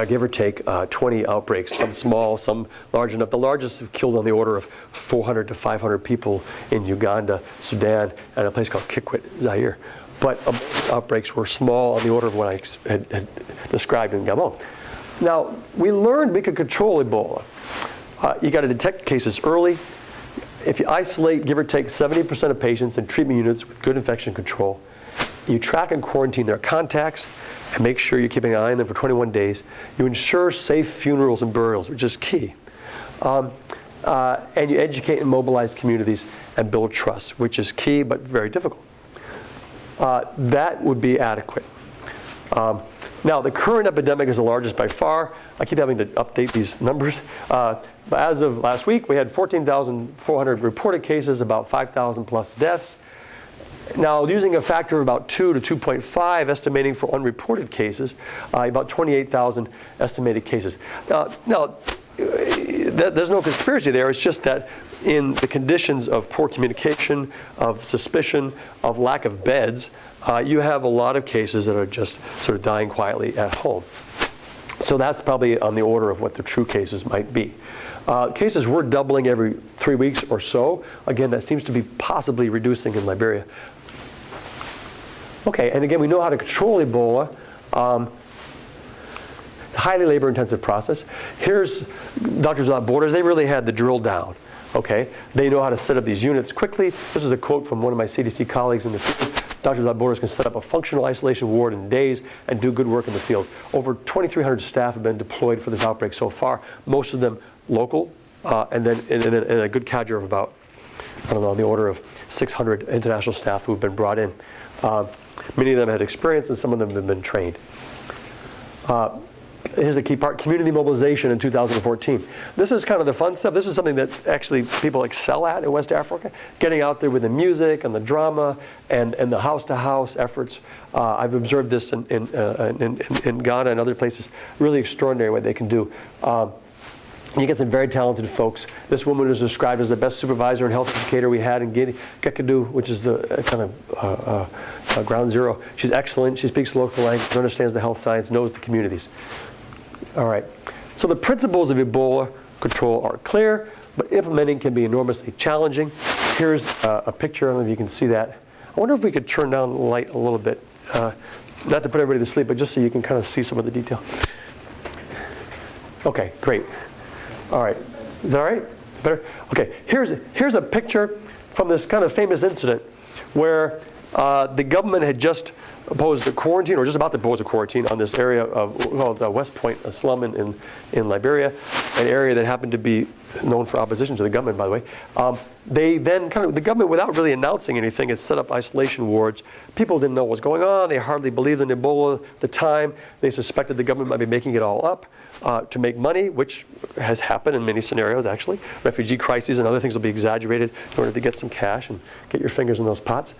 give or take, 20 outbreaks, some small, some large enough. The largest have killed on the order of 400 to 500 people in Uganda, Sudan, and a place called Kikwit, Zaire. But most outbreaks were small on the order of what I had described in Gabon. Now, we learned we could control Ebola. You got to detect cases early. If you isolate, give or take, 70% of patients in treatment units with good infection control, you track and quarantine their contacts and make sure you're keeping an eye on them for 21 days. You ensure safe funerals and burials, which is key. And you educate and mobilize communities and build trust, which is key but very difficult. That would be adequate. Now, the current epidemic is the largest by far. I keep having to update these numbers. But as of last week, we had 14,400 reported cases, about 5,000 plus deaths. Now, using a factor of about 2 to 2.5, estimating for unreported cases, about 28,000 estimated cases. Now, there's no conspiracy there. It's just that in the conditions of poor communication, of suspicion, of lack of beds, you have a lot of cases that are just sort of dying quietly at home. So that's probably on the order of what the true cases might be. Cases were doubling every 3 weeks or so. Again, that seems to be possibly reducing in Liberia. Okay, and again, we know how to control Ebola. It's a highly labor-intensive process. Here's Doctors Without Borders. They really had the drill down. Okay, they know how to set up these units quickly. This is a quote from one of my CDC colleagues in the field. Doctors Without Borders can set up a functional isolation ward in days and do good work in the field. Over 2,300 staff have been deployed for this outbreak so far, most of them local, and then a good cadre of about, I don't know, on the order of 600 international staff who have been brought in. Many of them had experience and some of them have been trained. Here's the key part, community mobilization in 2014. This is kind of the fun stuff. This is something that actually people excel at in West Africa, getting out there with the music and the drama and the house-to-house efforts. I've observed this in Ghana and other places, really extraordinary what they can do. You get some very talented folks. This woman is described as the best supervisor and health educator we had in Gekadu, which is the kind of ground zero. She's excellent. She speaks local language, understands the health science, knows the communities. All right. So the principles of Ebola control are clear, but implementing can be enormously challenging. Here's a picture. I don't know if you can see that. I wonder if we could turn down the light a little bit. Not to put everybody to sleep, but just so you can kind of see some of the detail. Okay, great. All right. Is that all right? Better? Okay. Here's a picture from this kind of famous incident where the government had just imposed a quarantine, or just about to impose a quarantine on this area called West Point, a slum in Liberia, an area that happened to be known for opposition to the government, by the way. They then the government, without really announcing anything, had set up isolation wards. People didn't know what was going on. They hardly believed in Ebola at the time. They suspected the government might be making it all up to make money, which has happened in many scenarios, actually. Refugee crises and other things will be exaggerated in order to get some cash and get your fingers in those pots.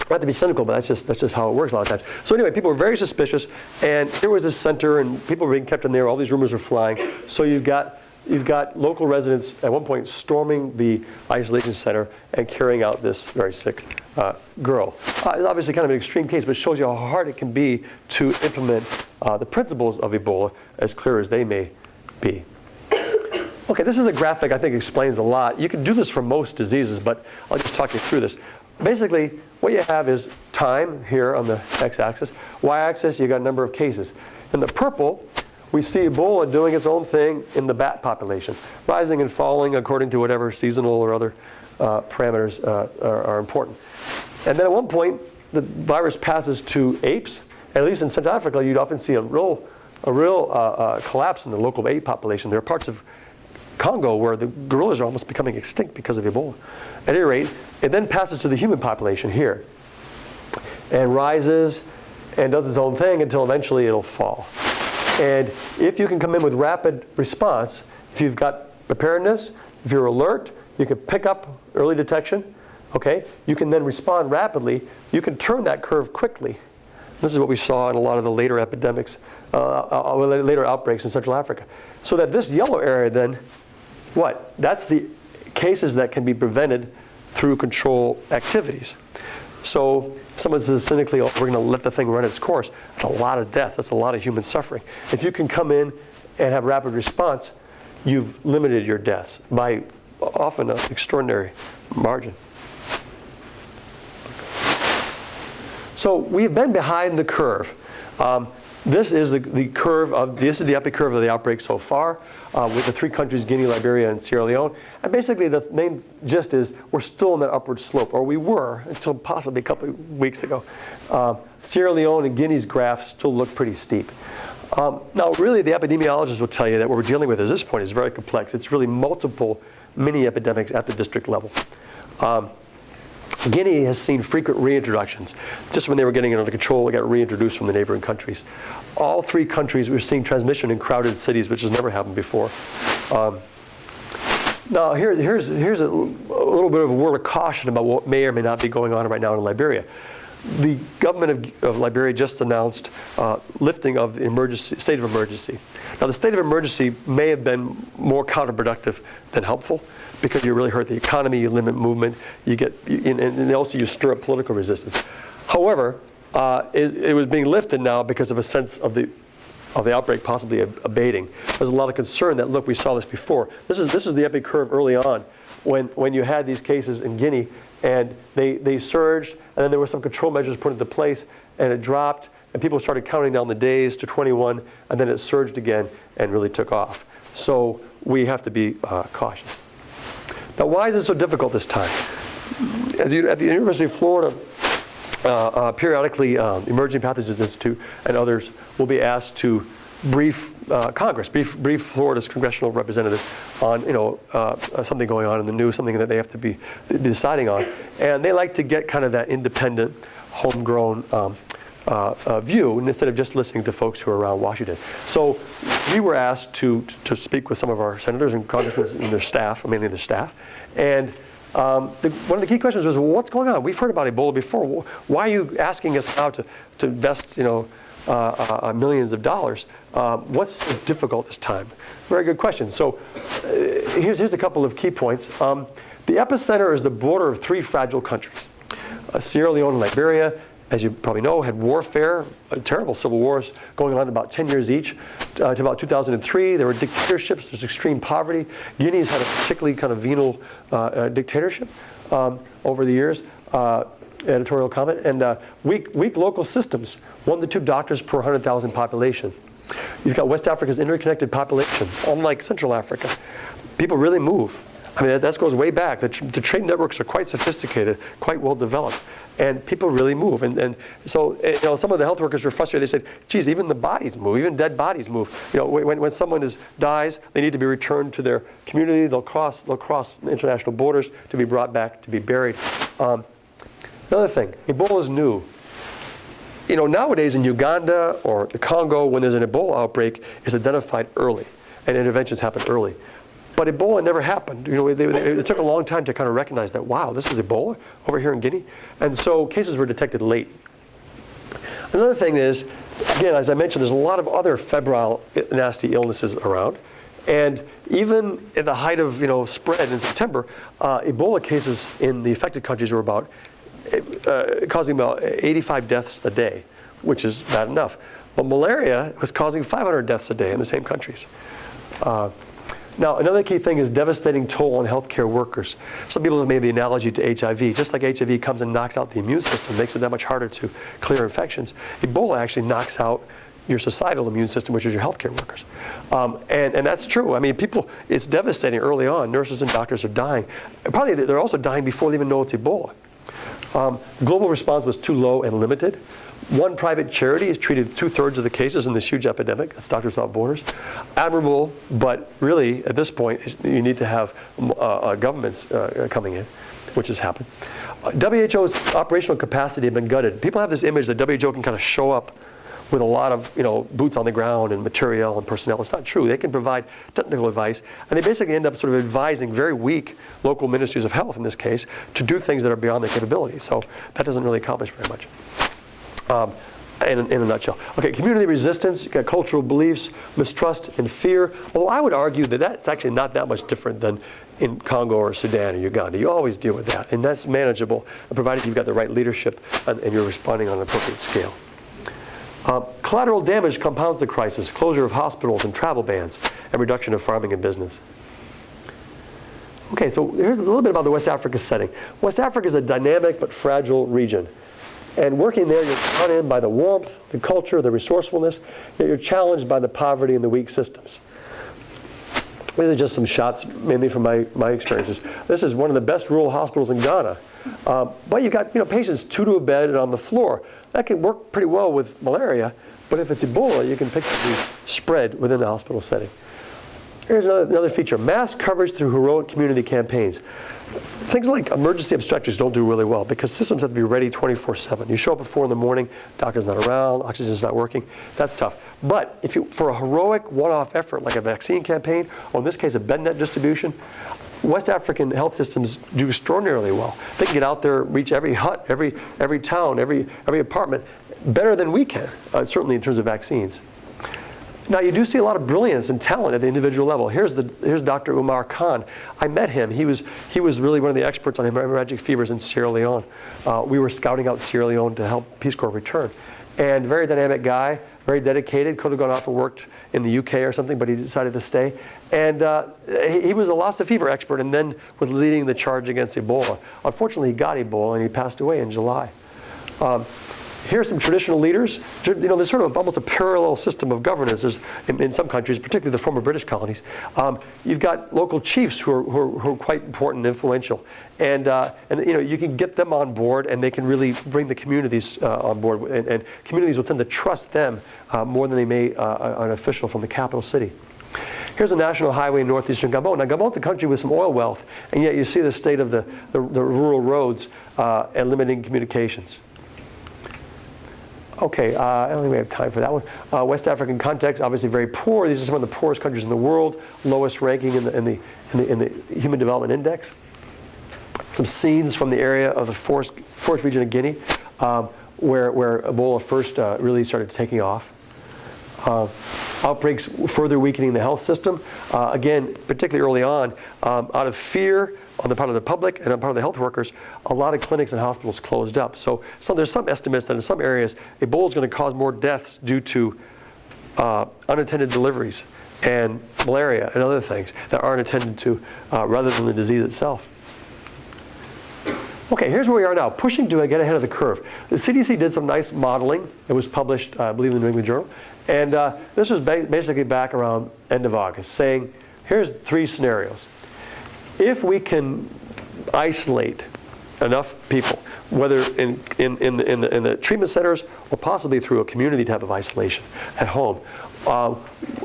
Not to be cynical, but that's just how it works a lot of times. So anyway, people were very suspicious, and here was this center, and people were being kept in there. All these rumors were flying. So you've got you've got local residents at one point storming the isolation center and carrying out this very sick girl. It's obviously kind of an extreme case, but it shows you how hard it can be to implement the principles of Ebola, as clear as they may be. Okay, this is a graphic I think explains a lot. You can do this for most diseases, but I'll just talk you through this. Basically, what you have is time here on the x-axis. Y-axis, you got a number of cases. In the purple, we see Ebola doing its own thing in the bat population, rising and falling according to whatever seasonal or other parameters are important. And then at one point, the virus passes to apes. And at least in Central Africa, you'd often see a real collapse in the local ape population. There are parts of Congo where the gorillas are almost becoming extinct because of Ebola. At any rate, it then passes to the human population here and rises and does its own thing until eventually it'll fall. And if you can come in with rapid response, if you've got preparedness, if you're alert, you can pick up early detection, okay? You can then respond rapidly. You can turn that curve quickly. This is what we saw in a lot of the later epidemics, later outbreaks in Central Africa. So that this yellow area then, what? That's the cases that can be prevented through control activities. So someone says cynically, oh, we're going to let the thing run its course. That's a lot of death. That's a lot of human suffering. If you can come in and have rapid response, you've limited your deaths by often an extraordinary margin. So we've been behind the curve. This is the curve of this is the epic curve of the outbreak so far, with the 3 countries, Guinea, Liberia, and Sierra Leone. And basically, the main gist is we're still on that upward slope, or we were until possibly a couple of weeks ago. Sierra Leone and Guinea's graphs still look pretty steep. Now, really, the epidemiologists will tell you that what we're dealing with at this point is very complex. It's really multiple mini epidemics at the district level. Guinea has seen frequent reintroductions. Just when they were getting it under control, they got reintroduced from the neighboring countries. All 3 countries, we're seeing transmission in crowded cities, which has never happened before. Now, here's a little bit of a word of caution about what may or may not be going on right now in Liberia. The government of Liberia just announced lifting of the state of emergency. Now, the state of emergency may have been more counterproductive than helpful, because you really hurt the economy, you limit movement, and also you stir up political resistance. However, it was being lifted now because of a sense of the outbreak possibly abating. There's a lot of concern that, look, we saw this before. This is the epic curve early on when you had these cases in Guinea, and they surged, and then there were some control measures put into place, and it dropped, and people started counting down the days to 21, and then it surged again and really took off. So we have to be cautious. Now, why is it so difficult this time? At the University of Florida, periodically, Emerging Pathogens Institute and others will be asked to brief Congress, brief Florida's congressional representative on something going on in the news, something that they have to be deciding on. And they like to get kind of that independent, homegrown view, instead of just listening to folks who are around Washington. So we were asked to speak with some of our senators and congressmen and their staff, mainly their staff. And one of the key questions was, well, what's going on? We've heard about Ebola before. Why are you asking us now to invest millions of dollars? What's so difficult this time? Very good question. So here's a couple of key points. The epicenter is the border of 3 fragile countries. Sierra Leone and Liberia, as you probably know, had warfare, terrible civil wars going on about 10 years each. To about 2003, there were dictatorships, there's extreme poverty. Guinea's had a particularly kind of venal dictatorship over the years. Editorial comment. And weak local systems, 1 to 2 doctors per 100,000 population. You've got West Africa's interconnected populations, unlike Central Africa. People really move. I mean, that goes way back. The trade networks are quite sophisticated, quite well developed, and people really move. And so, some of the health workers were frustrated. They said, geez, even the bodies move, even dead bodies move. When someone dies, they need to be returned to their community. They'll cross international borders to be brought back to be buried. Another thing, Ebola is new. Nowadays in Uganda or the Congo, when there's an Ebola outbreak, it's identified early, and interventions happen early. But Ebola never happened. It took a long time to kind of recognize that, wow, this is Ebola over here in Guinea. And so cases were detected late. Another thing is, again, as I mentioned, there's a lot of other febrile, nasty illnesses around. And even at the height of spread in September, Ebola cases in the affected countries were about causing about 85 deaths a day, which is bad enough. But malaria was causing 500 deaths a day in the same countries. Now, another key thing is devastating toll on healthcare workers. Some people have made the analogy to HIV. Just like HIV comes and knocks out the immune system, makes it that much harder to clear infections, Ebola actually knocks out your societal immune system, which is your healthcare workers. And that's true. I mean, it's devastating early on. Nurses and doctors are dying. Probably they're also dying before they even know it's Ebola. The global response was too low and limited. One private charity has treated 2/3 of the cases in this huge epidemic. That's Doctors Without Borders. Admirable, but really, at this point, you need to have governments coming in, which has happened. WHO's operational capacity had been gutted. People have this image that WHO can kind of show up with a lot of boots on the ground and material and personnel. It's not true. They can provide technical advice, and they basically end up sort of advising very weak local ministries of health, in this case, to do things that are beyond their capability. So that doesn't really accomplish very much. In a nutshell. Okay, community resistance, you got cultural beliefs, mistrust, and fear. Well, I would argue that that's actually not that much different than in Congo or Sudan or Uganda. You always deal with that, and that's manageable, provided you've got the right leadership and you're responding on an appropriate scale. Collateral damage compounds the crisis, closure of hospitals and travel bans, and reduction of farming and business. Okay, so here's a little bit about the West Africa setting. West Africa is a dynamic but fragile region. And working there, you're drawn in by the warmth, the culture, the resourcefulness, yet you're challenged by the poverty and the weak systems. These are just some shots, mainly from my experiences. This is one of the best rural hospitals in Ghana. But you've got patients 2 to a bed and on the floor. That can work pretty well with malaria, but if it's Ebola, you can picture the spread within the hospital setting. Here's another feature, mass coverage through heroic community campaigns. Things like emergency obstetrics don't do really well because systems have to be ready 24/7. You show up at 4 in the morning, doctor's not around, oxygen's not working. That's tough. But for a heroic one-off effort like a vaccine campaign, or in this case a bed net distribution, West African health systems do extraordinarily well. They can get out there, reach every hut, every town, every apartment better than we can, certainly in terms of vaccines. Now, you do see a lot of brilliance and talent at the individual level. Here's Dr. Umar Khan. I met him. He was really one of the experts on hemorrhagic fevers in Sierra Leone. We were scouting out Sierra Leone to help Peace Corps return. And very dynamic guy, very dedicated, could have gone off and worked in the UK or something, but he decided to stay. And he was a Lassa fever expert and then was leading the charge against Ebola. Unfortunately, he got Ebola and he passed away in July. Here's some traditional leaders. There's sort of almost a parallel system of governance. There's, in some countries, particularly the former British colonies, you've got local chiefs who are quite important and influential. And you can get them on board and they can really bring the communities on board. And communities will tend to trust them more than they may an official from the capital city. Here's a national highway in northeastern Gabon. Now, Gabon's a country with some oil wealth, and yet you see the state of the rural roads and limiting communications. Okay, I don't think we have time for that one. West African context, obviously very poor. These are some of the poorest countries in the world, lowest ranking in the Human Development Index. Some scenes from the area of the forest region of Guinea, where Ebola first really started taking off. Outbreaks further weakening the health system. Again, particularly early on, out of fear on the part of the public and on the part of the health workers, a lot of clinics and hospitals closed up. So there's some estimates that in some areas, Ebola is going to cause more deaths due to unattended deliveries and malaria and other things that aren't attended to rather than the disease itself. Okay, here's where we are now, pushing to get ahead of the curve. The CDC did some nice modeling. It was published, I believe, in the New England Journal. And this was basically back around end of August, saying, here's 3 scenarios. If we can isolate enough people, whether in the treatment centers or possibly through a community type of isolation at home,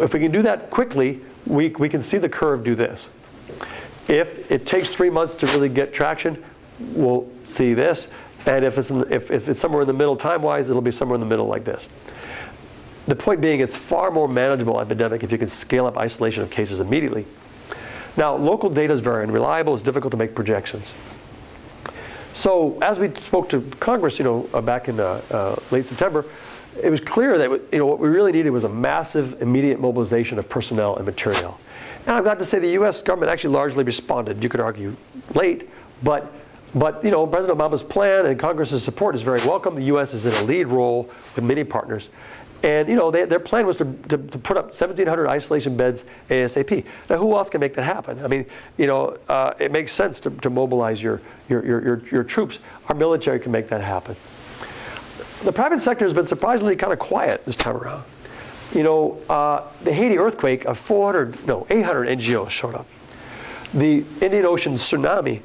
if we can do that quickly, we can see the curve do this. If it takes 3 months to really get traction, we'll see this. And if it's somewhere in the middle time-wise, it'll be somewhere in the middle like this. The point being, it's far more manageable epidemic if you can scale up isolation of cases immediately. Now, local data is very unreliable. It's difficult to make projections. So as we spoke to Congress, back in late September, it was clear that what we really needed was a massive, immediate mobilization of personnel and material. And I'm glad to say the U.S. government actually largely responded. You could argue late, but President Obama's plan and Congress's support is very welcome. The U.S. is in a lead role with many partners. And their plan was to put up 1,700 isolation beds ASAP. Now, who else can make that happen? I mean, it makes sense to mobilize your troops. Our military can make that happen. The private sector has been surprisingly kind of quiet this time around. The Haiti earthquake, 800 NGOs showed up. The Indian Ocean tsunami,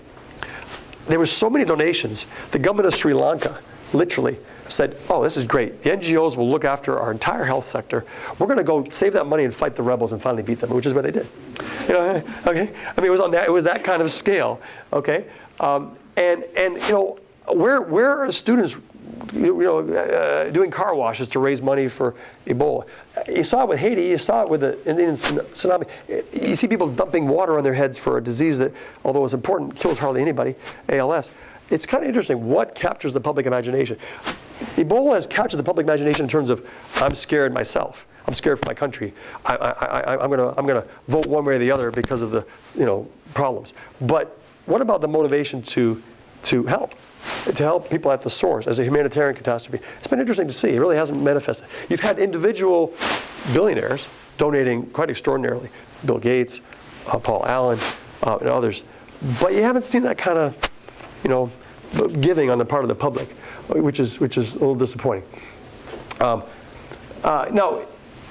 there were so many donations. The government of Sri Lanka literally said, oh, this is great. The NGOs will look after our entire health sector. We're going to go save that money and fight the rebels and finally beat them, which is what they did. Okay? I mean, it was that kind of scale. Okay? Where are students doing car washes to raise money for Ebola? You saw it with Haiti. You saw it with the Indian tsunami. You see people dumping water on their heads for a disease that, although it's important, kills hardly anybody, ALS. It's kind of interesting what captures the public imagination. Ebola has captured the public imagination in terms of, I'm scared myself. I'm scared for my country. I'm gonna vote one way or the other because of the problems. But what about the motivation to help people at the source as a humanitarian catastrophe? It's been interesting to see. It really hasn't manifested. You've had individual billionaires donating quite extraordinarily, Bill Gates, Paul Allen, and others. But you haven't seen that kind of giving on the part of the public, which is a little disappointing. Now,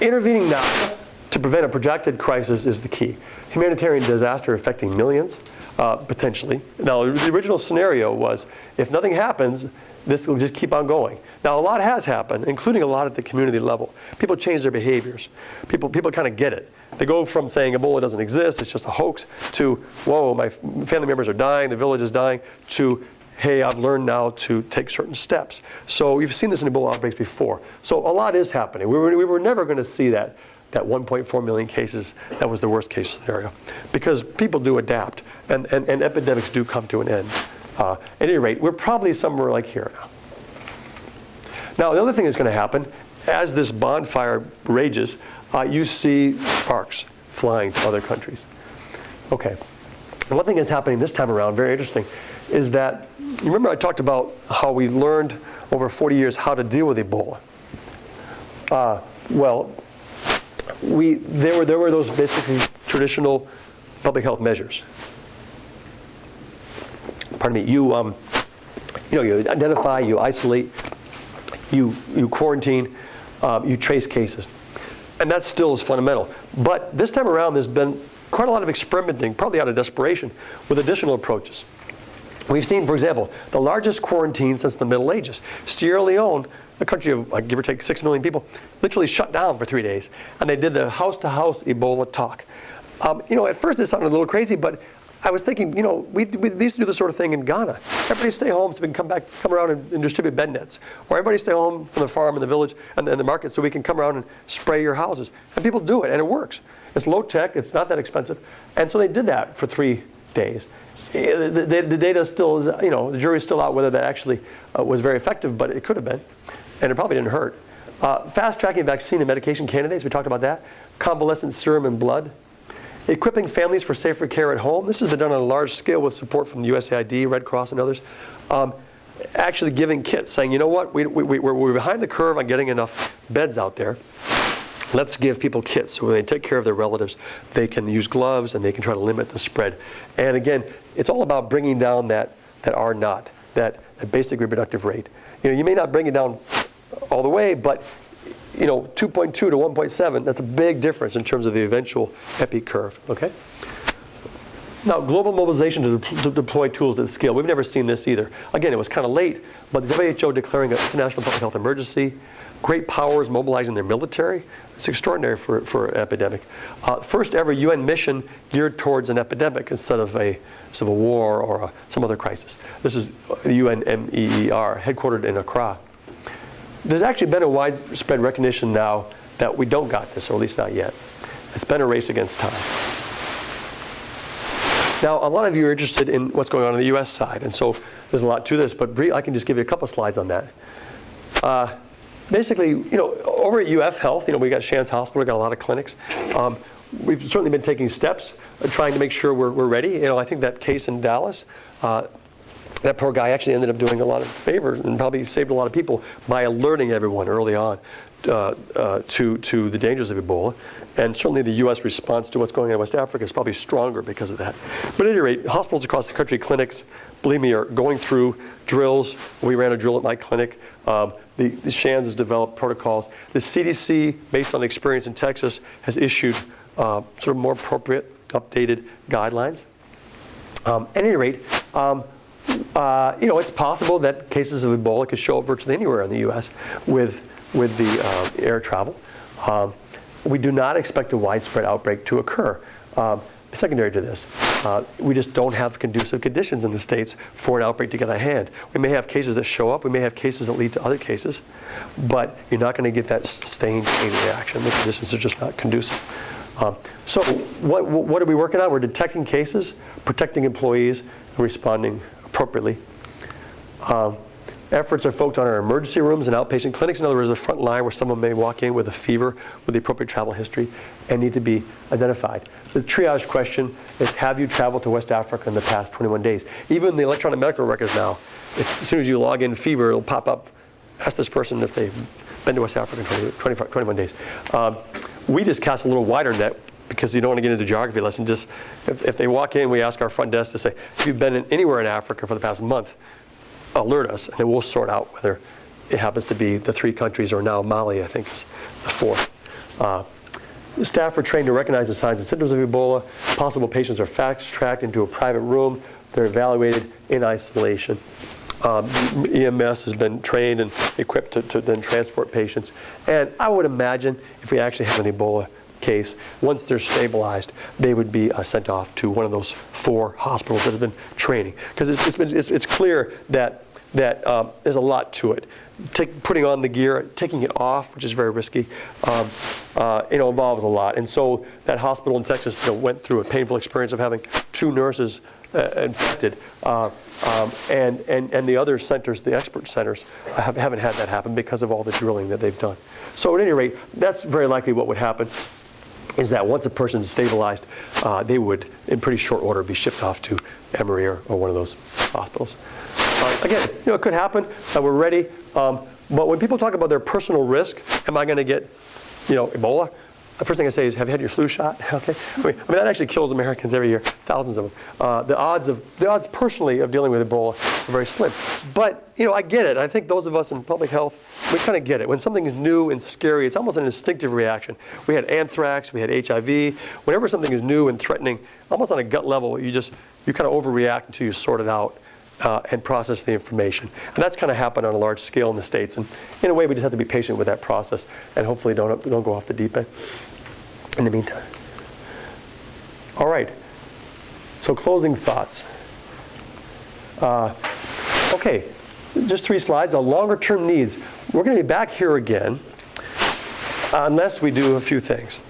intervening now to prevent a projected crisis is the key. Humanitarian disaster affecting millions, potentially. Now, the original scenario was, if nothing happens, this will just keep on going. Now, a lot has happened, including a lot at the community level. People change their behaviors. People kind of get it. They go from saying Ebola doesn't exist, it's just a hoax, to, whoa, my family members are dying, the village is dying, to, hey, I've learned now to take certain steps. So you've seen this in Ebola outbreaks before. So a lot is happening. We were never going to see that 1.4 million cases, that was the worst case scenario. Because people do adapt, and epidemics do come to an end. At any rate, we're probably somewhere like here now. Now, the other thing that's going to happen, as this bonfire rages, you see sparks flying to other countries. Okay. One thing that's happening this time around, very interesting, is that, you remember I talked about how we learned over 40 years how to deal with Ebola. There were those basically traditional public health measures. Pardon me. You identify, you isolate, you quarantine, you trace cases. And that still is fundamental. But this time around, there's been quite a lot of experimenting, probably out of desperation, with additional approaches. We've seen, for example, the largest quarantine since the Middle Ages. Sierra Leone, a country of, give or take, 6 million people, literally shut down for 3 days. And they did the house-to-house Ebola talk. At first it sounded a little crazy, but I was thinking, we used to do this sort of thing in Ghana. Everybody stay home so we can come around and distribute bed nets. Or everybody stay home from the farm and the village and the market so we can come around and spray your houses. And people do it, and it works. It's low tech, it's not that expensive. And so they did that for 3 days. The data still is, the jury's still out whether that actually was very effective, but it could have been. And it probably didn't hurt. Fast-tracking vaccine and medication candidates, we talked about that. Convalescent serum and blood. Equipping families for safer care at home. This has been done on a large scale with support from the USAID, Red Cross, and others. Actually giving kits, saying, you know what, we're behind the curve on getting enough beds out there. Let's give people kits so when they take care of their relatives, they can use gloves and they can try to limit the spread. And again, it's all about bringing down that R0, that basic reproductive rate. You may not bring it down all the way, but 2.2 to 1.7, that's a big difference in terms of the eventual epi curve, okay? Now, global mobilization to deploy tools at scale. We've never seen this either. Again, it was kind of late, but the WHO declaring an international public health emergency, great powers mobilizing their military. It's extraordinary for an epidemic. First ever UN mission geared towards an epidemic instead of a civil war or some other crisis. This is the UNMEER, headquartered in Accra. There's actually been a widespread recognition now that we don't got this, or at least not yet. It's been a race against time. Now, a lot of you are interested in what's going on the US side, and so there's a lot to this, but I can just give you a couple slides on that. Basically, over at UF Health, we got Shands Hospital, we got a lot of clinics. we've certainly been taking steps, trying to make sure we're ready. You know, I think that case in Dallas, that poor guy actually ended up doing a lot of favors and probably saved a lot of people by alerting everyone early on to the dangers of Ebola. And certainly the U.S. response to what's going on in West Africa is probably stronger because of that. But at any rate, hospitals across the country, clinics, believe me, are going through drills. We ran a drill at my clinic. The Shands has developed protocols. The CDC, based on experience in Texas, has issued sort of more appropriate, updated guidelines. At any rate, you know, it's possible that cases of Ebola could show up virtually anywhere in the U.S. with the air travel. We do not expect a widespread outbreak to occur. Secondary to this, we just don't have conducive conditions in the states for an outbreak to get out of hand. We may have cases that show up, we may have cases that lead to other cases, but you're not going to get that sustained chain reaction. The conditions are just not conducive. So what are we working on? We're detecting cases, protecting employees, and responding appropriately. Efforts are focused on our emergency rooms and outpatient clinics. In other words, the front line where someone may walk in with a fever with the appropriate travel history and need to be identified. The triage question is, have you traveled to West Africa in the past 21 days? Even the electronic medical records now, as soon as you log in fever, it'll pop up. Ask this person if they've been to West Africa in 21 days. We just cast a little wider net because you don't want to get into geography lesson. Just if they walk in, we ask our front desk to say, if you've been anywhere in Africa for the past month, alert us, and then we'll sort out whether it happens to be the 3 countries or now Mali, I think, is the 4th. Staff are trained to recognize the signs and symptoms of Ebola. Possible patients are fast-tracked into a private room. They're evaluated in isolation. EMS has been trained and equipped to then transport patients. And I would imagine if we actually have an Ebola case, once they're stabilized, they would be sent off to one of those 4 hospitals that have been training. Because it's clear that there's a lot to it. Putting on the gear, taking it off, which is very risky, involves a lot. And so that hospital in Texas went through a painful experience of having 2 nurses infected. And the other centers, the expert centers, haven't had that happen because of all the drilling that they've done. So at any rate, that's very likely what would happen, is that once a person is stabilized, they would, in pretty short order, be shipped off to Emory or one of those hospitals. Again, it could happen. We're ready. But when people talk about their personal risk, am I going to get, Ebola? The first thing I say is, have you had your flu shot? Okay. I mean that actually kills Americans every year, thousands of them. The odds personally of dealing with Ebola are very slim. But I get it. I think those of us in public health, we kind of get it. When something is new and scary, it's almost an instinctive reaction. We had anthrax, we had HIV. Whenever something is new and threatening, almost on a gut level, you kind of overreact until you sort it out. And process the information. And that's kind of happened on a large scale in the States. And in a way, we just have to be patient with that process and hopefully don't go off the deep end in the meantime. All right. So closing thoughts. Okay, just 3 slides. Longer term needs. We're going to be back here again unless we do a few things.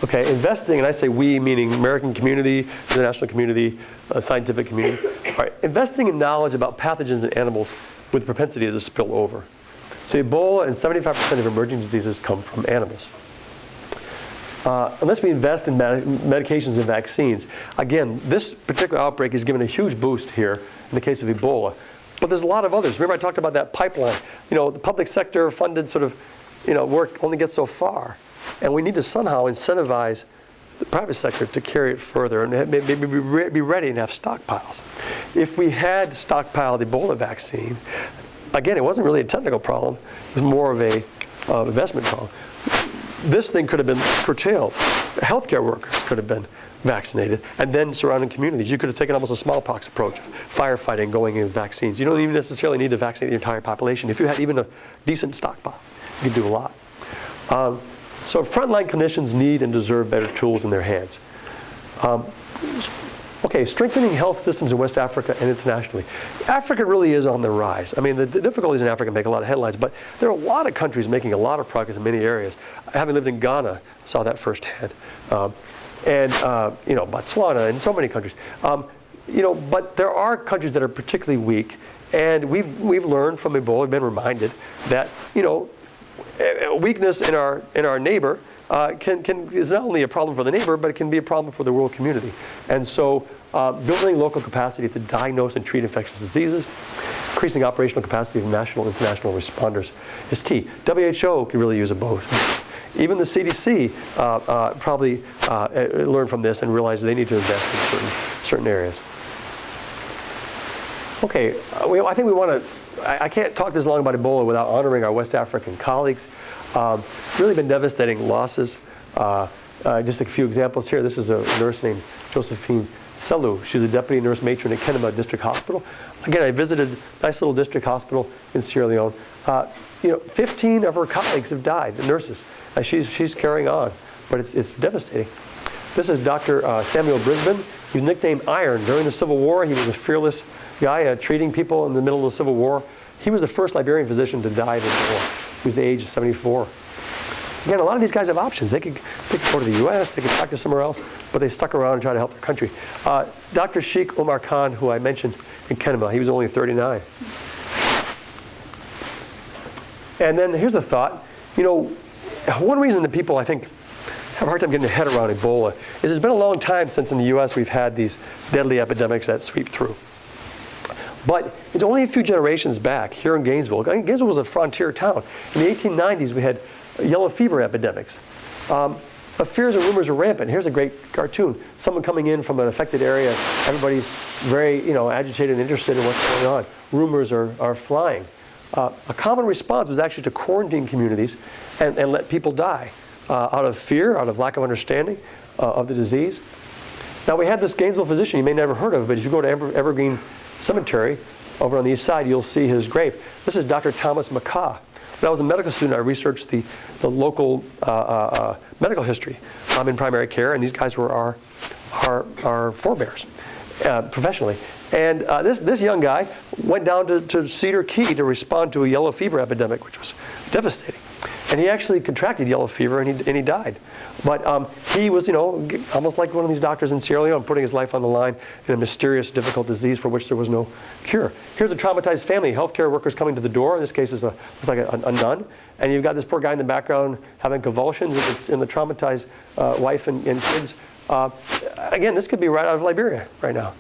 Okay, investing, and I say we, meaning American community, international community, scientific community. All right, investing in knowledge about pathogens in animals with propensity to spill over. So Ebola and 75% of emerging diseases come from animals. Unless we invest in medications and vaccines, again, this particular outbreak is given a huge boost here in the case of Ebola. But there's a lot of others. Remember I talked about that pipeline. The public sector funded sort of, work only gets so far. And we need to somehow incentivize the private sector to carry it further and maybe be ready and have stockpiles. If we had stockpiled Ebola vaccine, again, it wasn't really a technical problem. It was more of a investment problem. This thing could have been curtailed. Healthcare workers could have been vaccinated, and then surrounding communities. You could have taken almost a smallpox approach, firefighting going in with vaccines. You don't even necessarily need to vaccinate the entire population. If you had even a decent stockpile, you could do a lot. So frontline clinicians need and deserve better tools in their hands. Okay, strengthening health systems in West Africa and internationally. Africa really is on the rise. I mean, the difficulties in Africa make a lot of headlines, but there are a lot of countries making a lot of progress in many areas. Having lived in Ghana, saw that firsthand. Botswana and so many countries. But there are countries that are particularly weak, and we've learned from Ebola, we've been reminded that, weakness in our neighbor is not only a problem for the neighbor, but it can be a problem for the world community. And so building local capacity to diagnose and treat infectious diseases, increasing operational capacity of national and international responders is key. WHO could really use a boost. Even the CDC probably learned from this and realized they need to invest in certain areas. Okay, I think we want to, I can't talk this long about Ebola without honoring our West African colleagues. Really been devastating losses. Just a few examples here. This is a nurse named Josephine Selou. She's a deputy nurse matron at Kenema District Hospital. Again, I visited a nice little district hospital in Sierra Leone. 15 of her colleagues have died, the nurses. She's carrying on, but it's devastating. This is Dr. Samuel Brisbane. He was nicknamed Iron. During the Civil War, he was a fearless guy treating people in the middle of the Civil War. He was the first Liberian physician to die in the war. He was the age of 74. Again, a lot of these guys have options. They could go to the U.S., they could practice somewhere else, but they stuck around and tried to help their country. Dr. Sheikh Omar Khan, who I mentioned in Kenema, he was only 39. And then here's the thought. One reason that people, I think, have a hard time getting their head around Ebola is it's been a long time since in the U.S. we've had these deadly epidemics that sweep through. But it's only a few generations back here in Gainesville. Gainesville was a frontier town. In the 1890s, we had yellow fever epidemics. Fears and rumors are rampant. Here's a great cartoon. Someone coming in from an affected area. Everybody's very agitated and interested in what's going on. Rumors are flying. A common response was actually to quarantine communities and let people die out of fear, out of lack of understanding of the disease. Now, we had this Gainesville physician you may never heard of, but if you go to Evergreen Cemetery over on the east side, you'll see his grave. This is Dr. Thomas McCaw. When I was a medical student, I researched the local medical history in primary care, and these guys were our forebears professionally. And this young guy went down to Cedar Key to respond to a yellow fever epidemic, which was devastating. And he actually contracted yellow fever, and he died. But he was, almost like one of these doctors in Sierra Leone, putting his life on the line in a mysterious, difficult disease for which there was no cure. Here's a traumatized family. Healthcare workers coming to the door. In this case, it's like a nun. And you've got this poor guy in the background having convulsions, and the traumatized wife and kids. Again, this could be right out of Liberia right now.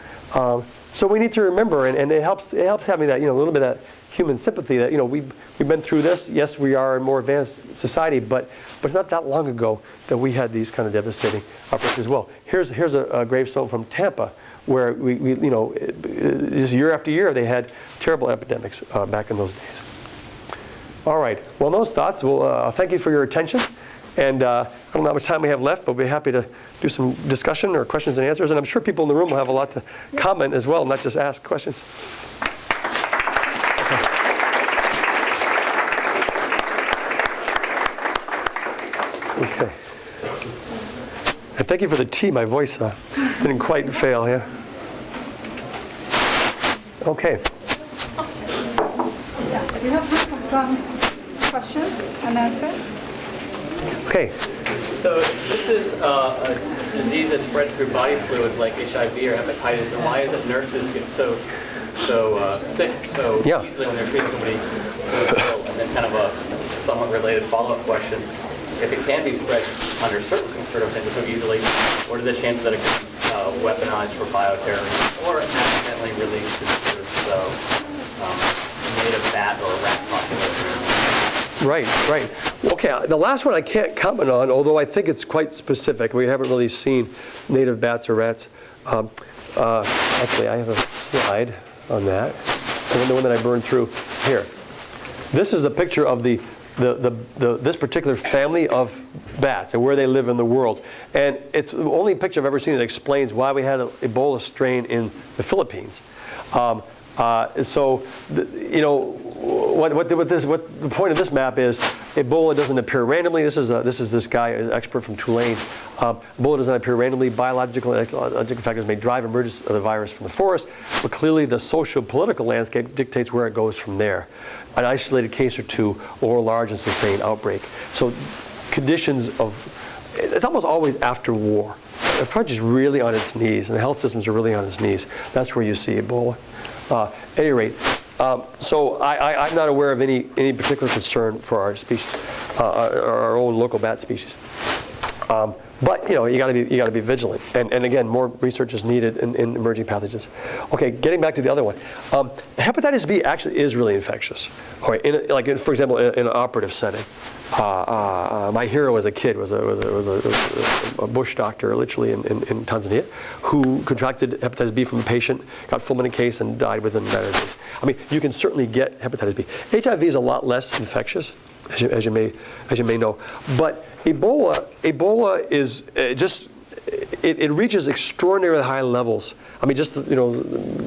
So we need to remember, and it helps having that, a little bit of human sympathy that, we've been through this. Yes, we are a more advanced society, but it's not that long ago that we had these kind of devastating outbreaks as well. Here's a gravestone from Tampa, where we just year after year they had terrible epidemics back in those days. All right. Well, those thoughts. Well, thank you for your attention. And I don't know how much time we have left, but we'll be happy to do some discussion or questions and answers. And I'm sure people in the room will have a lot to comment as well, not just ask questions. Okay. And thank you for the tea. My voice didn't quite fail, yeah. Okay. Yeah, we have time for some questions and answers. Okay. So this is a disease that's spread through body fluids like HIV or hepatitis, and why is it nurses get so sick so easily when they're treating somebody who's ill? And then kind of a somewhat related follow-up question. If it can be spread under certain circumstances so easily, what are the chances that it could be weaponized for bioterrorism or accidentally released to sort of native bat or rat population? Right. Okay, the last one I can't comment on, although I think it's quite specific. We haven't really seen native bats or rats. Actually, I have a slide on that. And then the one that I burned through here. This is a picture of this particular family of bats and where they live in the world. And it's the only picture I've ever seen that explains why we had an Ebola strain in the Philippines. What the point of this map is, Ebola doesn't appear randomly. This is this guy, an expert from Tulane. Ebola doesn't appear randomly. Biological and ecological factors may drive emergence of the virus from the forest, but clearly the social-political landscape dictates where it goes from there. An isolated case or two, or a large and sustained outbreak. So conditions it's almost always after war. The country is really on its knees, and the health systems are really on its knees. That's where you see Ebola. At any rate, so I'm not aware of any particular concern for our species, our own local bat species. But you got to be vigilant, and again, more research is needed in emerging pathogens. Okay, getting back to the other one, hepatitis B actually is really infectious. All right, for example, in an operative setting, my hero as a kid was a bush doctor, literally in Tanzania, who contracted hepatitis B from a patient, got fulminant case, and died within 9 days. I mean, you can certainly get hepatitis B. HIV is a lot less infectious, as you may know, but Ebola is it reaches extraordinarily high levels. I mean, just I don't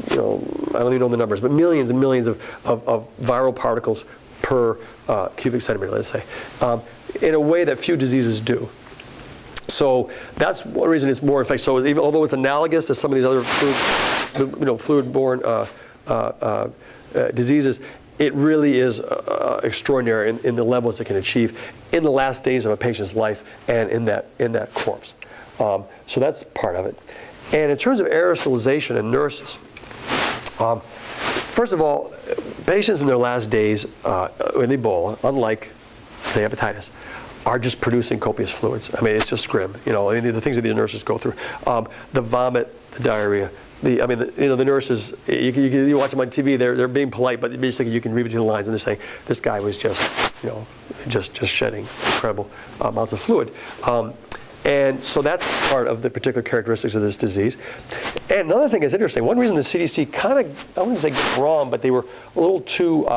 even know the numbers, but millions and millions of viral particles per cubic centimeter, let's say, in a way that few diseases do. So that's one reason it's more infectious. So even although it's analogous to some of these other fluid-borne diseases, it really is extraordinary in the levels it can achieve in the last days of a patient's life and in that corpse. So that's part of it. And in terms of aerosolization and nurses, first of all, patients in their last days with Ebola, unlike the hepatitis, are just producing copious fluids. I mean, it's just grim. The things that these nurses go through, the vomit, the diarrhea. The nurses, you watch them on TV, they're being polite, but basically you can read between the lines and they're saying, this guy was just shedding incredible amounts of fluid. And so that's part of the particular characteristics of this disease. And another thing is interesting, one reason the CDC kind of, I wouldn't say wrong, but they were a little too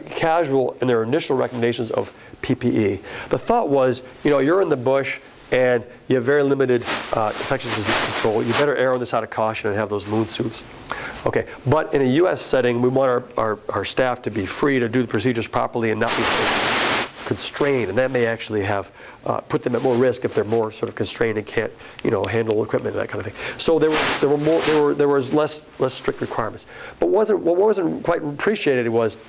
casual in their initial recommendations of PPE. The thought was, you're in the bush, and you have very limited infectious disease control. You better err on the side of caution and have those moon suits. Okay, but in a U.S. setting, we want our staff to be free to do the procedures properly and not be constrained, and that may actually have put them at more risk if they're more sort of constrained and can't, handle equipment and that kind of thing. So there was less strict requirements. But what wasn't quite appreciated was,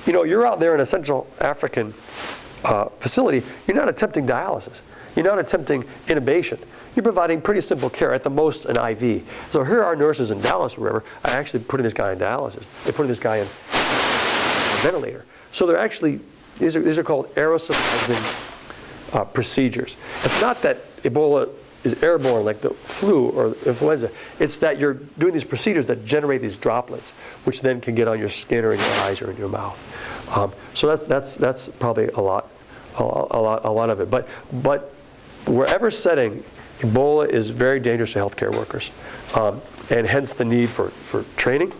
you're out there in a Central African facility. You're not attempting dialysis. You're not attempting intubation. You're providing pretty simple care, at the most an IV. So here are nurses in Dallas or wherever are actually putting this guy in dialysis. They're putting this guy in a ventilator. So they're actually, these are called aerosolizing procedures. It's not that Ebola is airborne like the flu or influenza. It's that you're doing these procedures that generate these droplets, which then can get on your skin or in your eyes or in your mouth. So that's probably a lot of it. But wherever setting, Ebola is very dangerous to healthcare workers, and hence the need for training.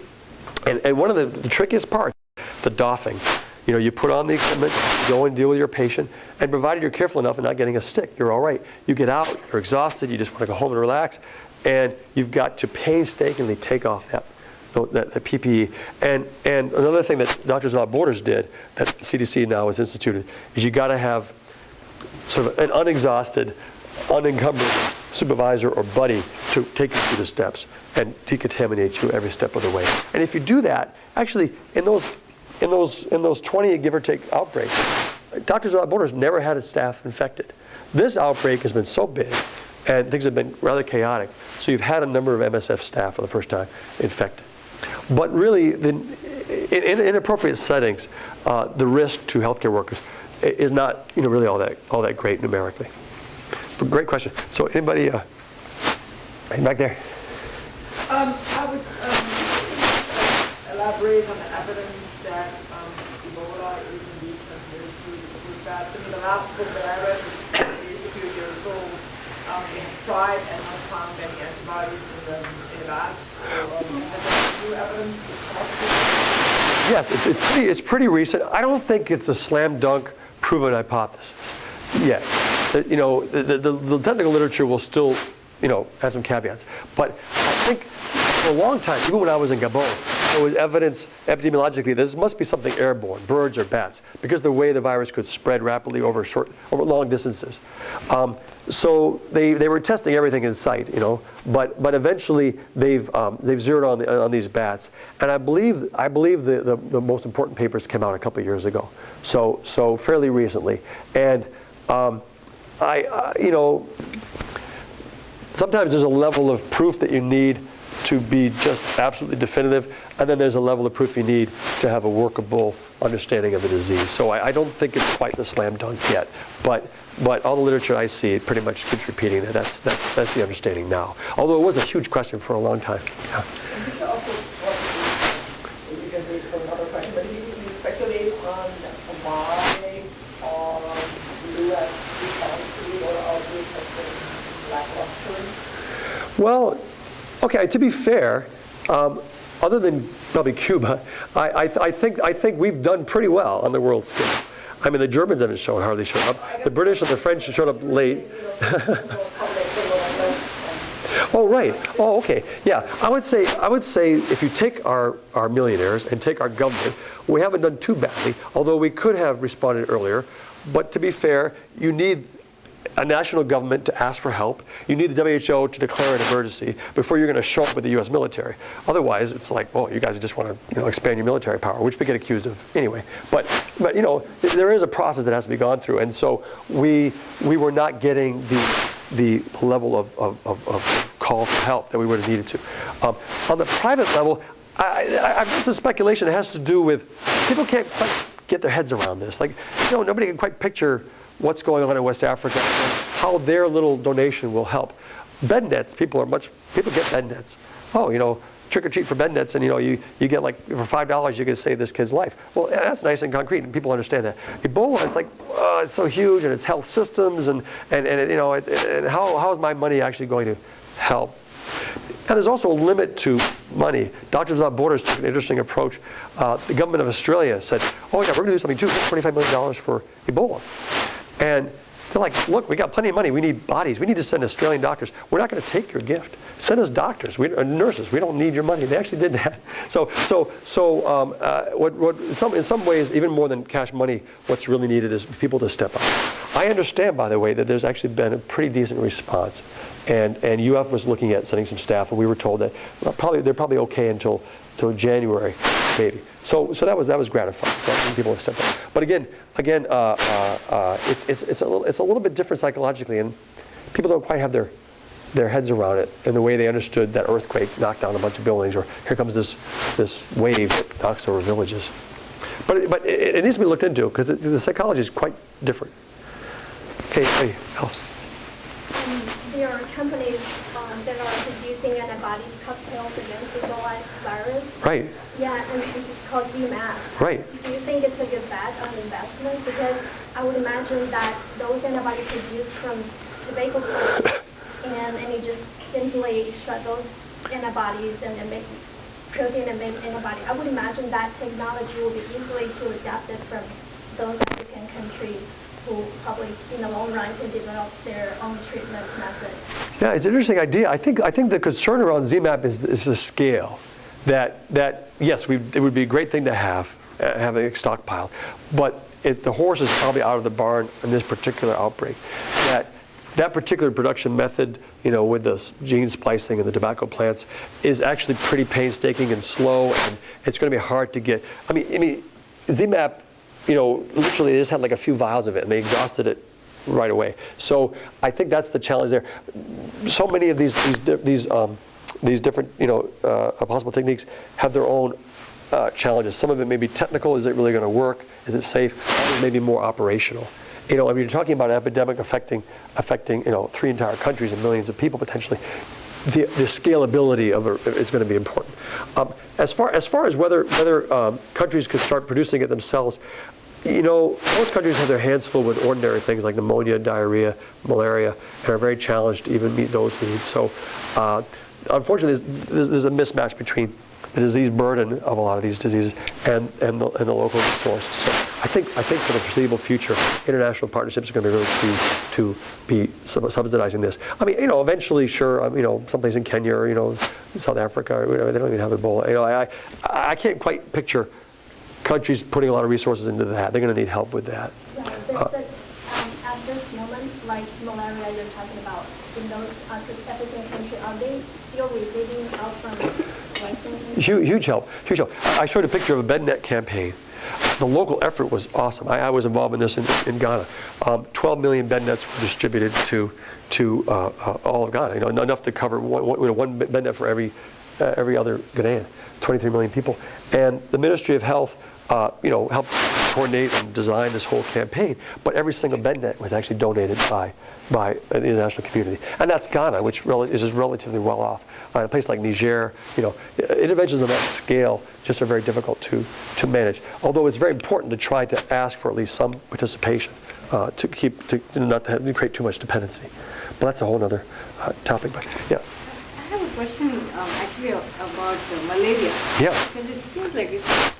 And one of the trickiest parts, the doffing. You put on the equipment, you go and deal with your patient, and provided you're careful enough and not getting a stick, you're all right. You get out, you're exhausted, you just want to go home and relax, and you've got to painstakingly take off that PPE. And another thing that Doctors Without Borders did, that CDC now has instituted, is you got to have sort of an unexhausted, unencumbered supervisor or buddy to take you through the steps and decontaminate you every step of the way. And if you do that, actually, in those 20 give or take outbreaks, Doctors Without Borders never had its staff infected. This outbreak has been so big and things have been rather chaotic, so you've had a number of MSF staff for the first time infected. But really, in inappropriate settings, the risk to healthcare workers is not really all that great numerically. But great question. So anybody back there? I would elaborate on the evidence that Ebola is indeed transmitted through food bats. I mean, the last book that I read is a few years old. They have tried and not found any antibodies in the bats. So has there new evidence? Yes, it's pretty recent. I don't think it's a slam dunk proven hypothesis yet. The technical literature will still have some caveats. But I think for a long time, even when I was in Gabon, there was evidence epidemiologically this must be something airborne, birds or bats, because the way the virus could spread rapidly over long distances. So they were testing everything in sight, but eventually they've zeroed on these bats, and I believe the most important papers came out a couple of years ago, so fairly recently, and sometimes there's a level of proof that you need to be just absolutely definitive, and then there's a level of proof you need to have a workable understanding of the disease. So I don't think it's quite the slam dunk yet, but all the literature I see, it pretty much keeps repeating that. That's the understanding now. Although it was a huge question for a long time. Yeah. You can also, you can wait for another question, but you speculate on why the U.S. response to the Ebola outbreak has been lackluster? Well, okay, to be fair, other than probably Cuba, I think we've done pretty well on the world scale. I mean, the Germans haven't hardly shown up. The British and the French showed up late. Oh, right. Oh, okay. Yeah, I would say if you take our millionaires and take our government, we haven't done too badly, although we could have responded earlier. But to be fair, you need a national government to ask for help. You need the WHO to declare an emergency before you're going to show up with the U.S. military. Otherwise, it's like, oh, you guys just want to expand your military power, which we get accused of anyway. But there is a process that has to be gone through, and so we were not getting the level of call for help that we would have needed to. On the private level, it's a speculation. It has to do with people can't quite get their heads around this. Like, nobody can quite picture what's going on in West Africa and how their little donation will help. Bed nets, people get bed nets. Oh, trick or treat for bed nets, and you get like for $5 you can save this kid's life. Well, that's nice and concrete, and people understand that. Ebola, it's like it's so huge, and it's health systems, and how is my money actually going to help? And there's also a limit to money. Doctors Without Borders took an interesting approach. The government of Australia said, oh yeah, we're going to do something too, $25 million for Ebola. And they're like, look, we got plenty of money. We need bodies. We need to send Australian doctors. We're not going to take your gift. Send us doctors, nurses. We don't need your money. They actually did that. In some ways, even more than cash money, what's really needed is people to step up. I understand, by the way, that there's actually been a pretty decent response. And UF was looking at sending some staff, and we were told that they're probably okay until January, maybe. So that was gratifying. So people have stepped up. But again, it's a little bit different psychologically, and people don't quite have their heads around it in the way they understood that earthquake knocked down a bunch of buildings, or here comes this wave that knocks over villages. But it needs to be looked into because the psychology is quite different. Okay, hey, Alice. There are companies that are producing antibodies cocktails against Ebola virus. Right. Yeah, and it's called ZMAP. Right. Do you think it's a good bet on investment? Because I would imagine that those antibodies are produced from tobacco plants, and you just simply extract those antibodies and then make protein and make antibody. I would imagine that technology will be easily to adapt it from those African countries who probably in the long run can develop their own treatment method. Yeah, it's an interesting idea. I think the concern around ZMAP is the scale. That yes, it would be a great thing to have a stockpile, but the horse is probably out of the barn in this particular outbreak. That particular production method, with the gene splicing and the tobacco plants, is actually pretty painstaking and slow, and it's going to be hard to get. I mean, ZMAP, literally they just had like a few vials of it, and they exhausted it right away. So I think that's the challenge there. So many of these different possible techniques have their own challenges. Some of it may be technical. Is it really going to work? Is it safe? Others may be more operational. You're talking about an epidemic affecting 3 entire countries and millions of people potentially. The scalability of it is going to be important. As far as whether countries could start producing it themselves, most countries have their hands full with ordinary things like pneumonia, diarrhea, malaria, and are very challenged to even meet those needs. So, unfortunately, there's a mismatch between the disease burden of a lot of these diseases and the local resources. So I think for the foreseeable future, international partnerships are going to be really key to be subsidizing this. I mean, eventually, sure, someplace in Kenya or South Africa, or, they don't even have Ebola. I can't quite picture countries putting a lot of resources into that. They're going to need help with that. Yeah, but at this moment, like malaria you're talking about, in those African countries, are they still receiving help from Western countries? Huge help. I showed a picture of a bed net campaign. the local effort was awesome. I was involved in this in Ghana. 12 million bed nets were distributed to all of Ghana. Enough to cover one bed net for every other Ghanaian. 23 million people, and the Ministry of Health, helped coordinate and design this whole campaign. But every single bed net was actually donated by the international community, and that's Ghana, which is relatively well off. A place like Niger, interventions on that scale just are very difficult to manage. Although it's very important to try to ask for at least some participation to not to create too much dependency. But that's a whole other topic. But yeah. I have a question actually about malaria. Yeah. Because it seems like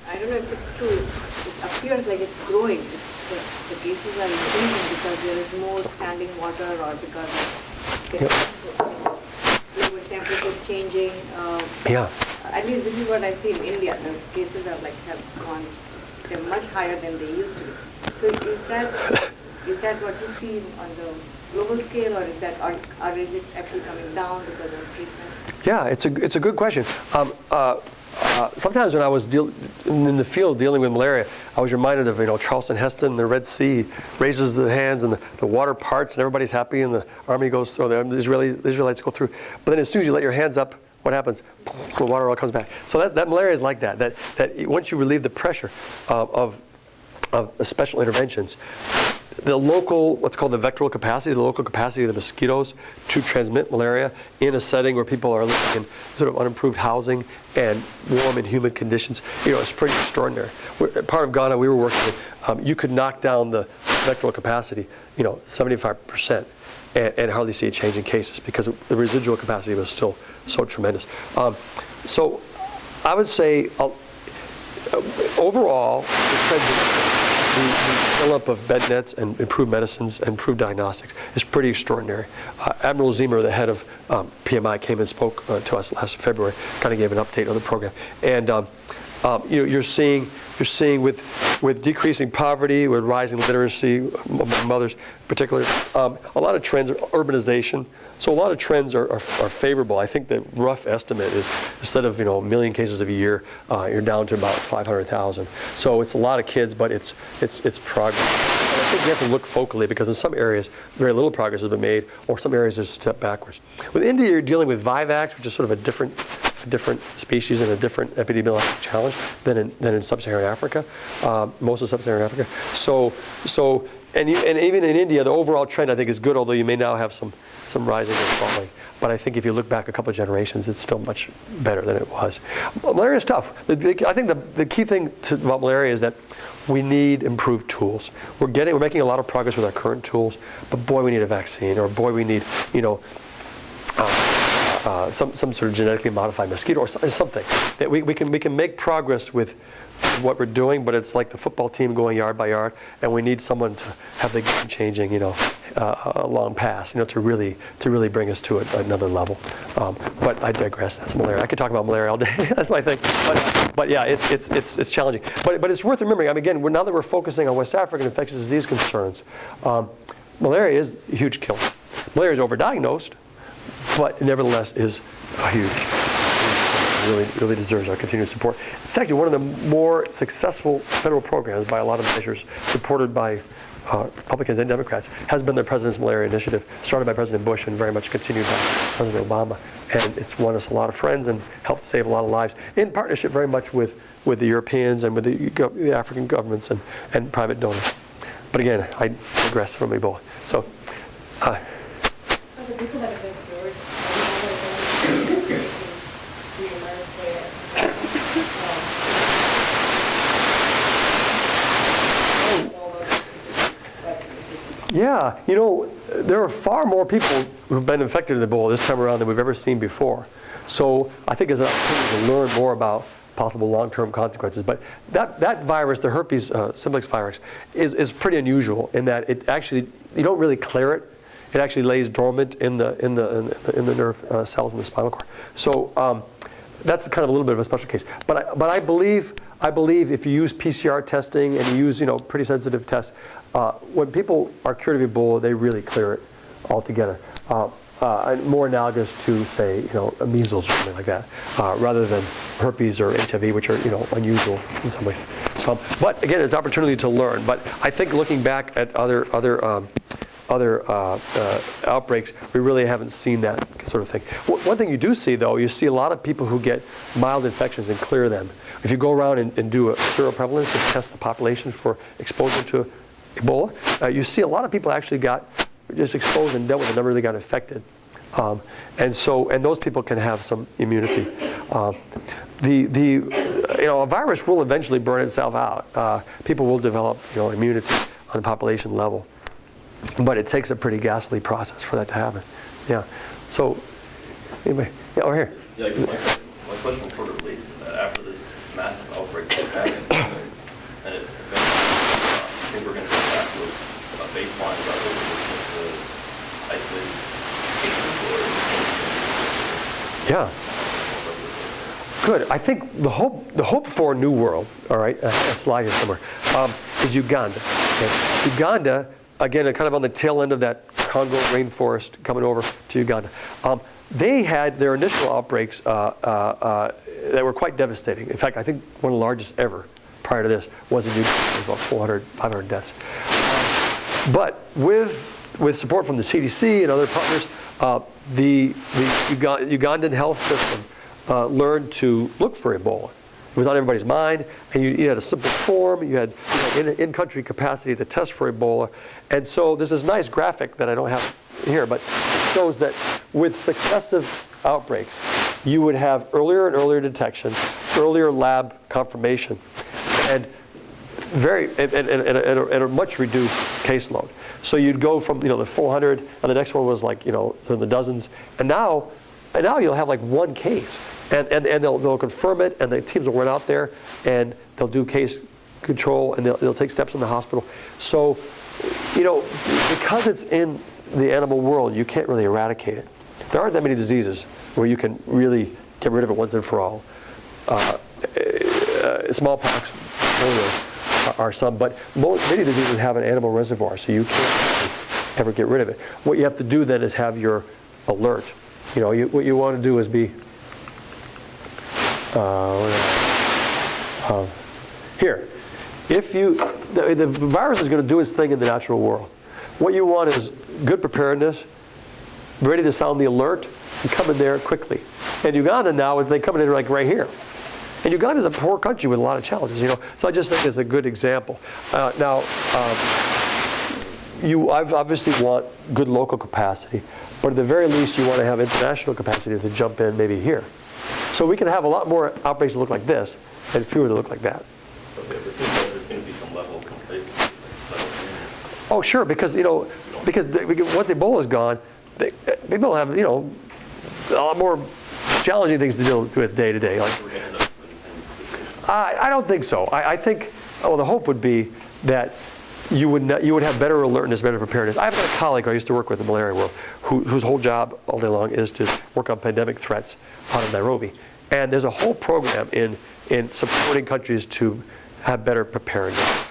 I don't know if it's true, it appears like it's growing. The cases are increasing because there is more standing water or because of fluid temperatures changing. Yeah. At least this is what I see in India. The cases are have gone, they're much higher than they used to. So is that what you see on the global scale, or is it actually coming down because of treatment? Yeah, it's a good question. Sometimes when I was in the field dealing with malaria, I was reminded of Charleston Heston, the Red Sea raises the hands and the water parts and everybody's happy and the army goes through, the Israelites go through. But then as soon as you let your hands up, what happens? The water all comes back. So that malaria is like that once you relieve the pressure of special interventions, the local, what's called the vectoral capacity, the local capacity of the mosquitoes to transmit malaria in a setting where people are living in sort of unimproved housing and warm and humid conditions, it's pretty extraordinary. Part of Ghana we were working with, you could knock down the vectoral capacity, 75%, and hardly see a change in cases because the residual capacity was still so tremendous. So I would say overall, the trend the fill-up of bed nets and improved medicines and improved diagnostics is pretty extraordinary. Admiral Ziemer, the head of PMI, came and spoke to us last February, kind of gave an update on the program. And you're seeing with decreasing poverty, with rising literacy among mothers, particularly, a lot of trends are urbanization. So a lot of trends are favorable. I think the rough estimate is instead of a million cases of a year, you're down to about 500,000. So it's a lot of kids, but it's progress. And I think you have to look focally because in some areas very little progress has been made, or some areas there's a step backwards. With India, you're dealing with Vivax, which is sort of a different species and a different epidemiologic challenge than in sub-Saharan Africa, most of sub-Saharan Africa. And even in India, the overall trend I think is good, although you may now have some rising and falling. But I think if you look back a couple of generations, it's still much better than it was. Malaria is tough. I think the key thing about malaria is that we need improved tools. We're making a lot of progress with our current tools, but boy, we need a vaccine, or boy, we need some sort of genetically modified mosquito or something that we can make progress with what we're doing, but it's like the football team going yard by yard, and we need someone to have the game-changing, long pass, to really bring us to another level. But I digress. That's malaria. I could talk about malaria all day. That's my thing. But yeah, it's challenging. But it's worth remembering. Again, now that we're focusing on West African infectious disease concerns, malaria is a huge killer. Malaria is overdiagnosed, but nevertheless is a huge. Really deserves our continued support. It's actually one of the more successful federal programs by a lot of measures, supported by Republicans and Democrats, has been the President's Malaria Initiative, started by President Bush and very much continued by President Obama. And it's won us a lot of friends and helped save a lot of lives, in partnership very much with the Europeans and with the African governments and private donors. But again, I digress from Ebola. So. Yeah, there are far more people who've been infected with Ebola this time around than we've ever seen before. So I think there's an opportunity to learn more about possible long-term consequences. But that virus, the herpes simplex virus, is pretty unusual in that it actually, you don't really clear it. It actually lays dormant in the nerve cells in the spinal cord. So that's kind of a little bit of a special case. But I believe if you use PCR testing and you use pretty sensitive tests, when people are cured of Ebola, they really clear it altogether. More analogous to, say, measles or something like that, rather than herpes or HIV, which are unusual in some ways. But again, it's opportunity to learn. But I think looking back at other outbreaks, we really haven't seen that sort of thing. One thing you do see, though, you see a lot of people who get mild infections and clear them. If you go around and do a seroprevalence and test the population for exposure to Ebola, you see a lot of people actually got just exposed and dealt with the number they got infected. And those people can have some immunity. A virus will eventually burn itself out. People will develop, immunity on a population level. But it takes a pretty ghastly process for that to happen. Yeah. So, anyway, yeah, over here. Yeah, I guess my question is sort of related to that. After this massive outbreak that happened, and it eventually, I think we're going to go back to a baseline level with the isolated cases, or Yeah. Good. I think the hope for a new world, all right, a slide here somewhere, is Uganda. Okay. Uganda, again, kind of on the tail end of that Congo rainforest coming over to Uganda. They had their initial outbreaks that were quite devastating. In fact, I think one of the largest ever prior to this was in Uganda. It was about 400, 500 deaths. But with support from the CDC and other partners, the Ugandan health system learned to look for Ebola. It was on everybody's mind, and you had a simple form, you had in-country capacity to test for Ebola. And so there's this nice graphic that I don't have here, but it shows that with successive outbreaks, you would have earlier and earlier detection, earlier lab confirmation, and a much reduced caseload. So you'd go from the 400, and the next one was like in the dozens, and now you'll have like one case, and they'll confirm it, and the teams will run out there, and they'll do case control, and they'll take steps in the hospital. So, because it's in the animal world, you can't really eradicate it. There aren't that many diseases where you can really get rid of it once and for all. Smallpox, polio are some, but many diseases have an animal reservoir, so you can't ever get rid of it. What you have to do then is have your alert. What you want to do is be here. If the virus is going to do its thing in the natural world. What you want is good preparedness, ready to sound the alert, and come in there quickly. And Uganda now, they come in like right here. And Uganda is a poor country with a lot of challenges, So I just think it's a good example. You obviously want good local capacity, but at the very least, you want to have international capacity to jump in maybe here. So we can have a lot more outbreaks that look like this and fewer that look like that. Okay, but it seems like there's going to be some level of complacency that's settled in. Oh, sure, because once Ebola's gone, people have a lot more challenging things to deal with day to day. Like, We're going to end up with the same. I don't think so. I think the hope would be that you would have better alertness, better preparedness. I've got a colleague who I used to work with in the malaria world whose whole job all day long is to work on pandemic threats out of Nairobi. And there's a whole program in supporting countries to have better preparedness.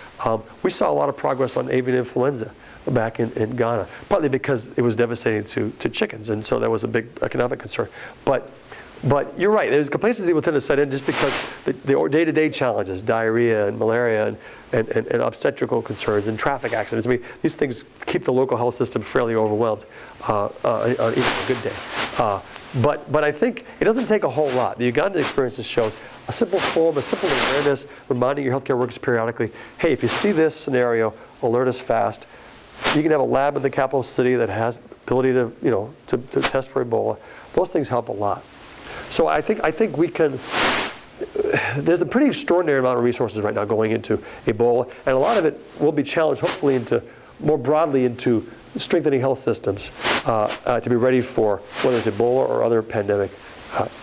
We saw a lot of progress on avian influenza back in Ghana, partly because it was devastating to chickens, and so that was a big economic concern. But you're right, there's complacency will tend to set in just because the day-to-day challenges, diarrhea and malaria and obstetrical concerns and traffic accidents. I mean, these things keep the local health system fairly overwhelmed on even a good day. But I think it doesn't take a whole lot. The Ugandan experience just shows a simple form, a simple awareness, reminding your healthcare workers periodically, hey, if you see this scenario, alert us fast. You can have a lab in the capital city that has the ability to test for Ebola. Those things help a lot. So I think we can. There's a pretty extraordinary amount of resources right now going into Ebola, and a lot of it will be challenged, hopefully, more broadly into strengthening health systems to be ready for whether it's Ebola or other pandemic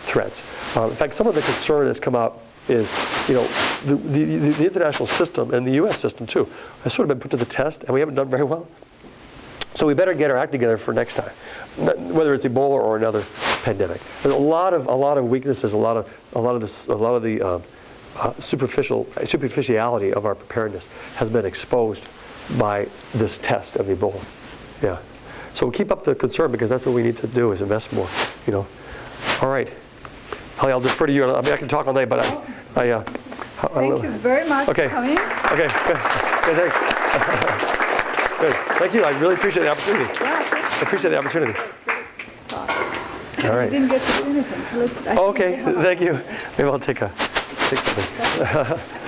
threats. In fact, some of the concern that's come out is, the international system and the U.S. system too has sort of been put to the test, and we haven't done very well. So we better get our act together for next time, whether it's Ebola or another pandemic. There's a lot of weaknesses, a lot of the superficiality of our preparedness has been exposed by this test of Ebola. Yeah. So we'll keep up the concern, because that's what we need to do, is invest more. All right. Holly, I'll defer to you. I mean, I can talk all day, but Thank you very much Okay. for coming. Okay, good. Good, thanks. Good. Thank you. I really appreciate the opportunity. I appreciate the opportunity. All I right. didn't get to do anything, so let's. Okay, thank you. Maybe I'll take something.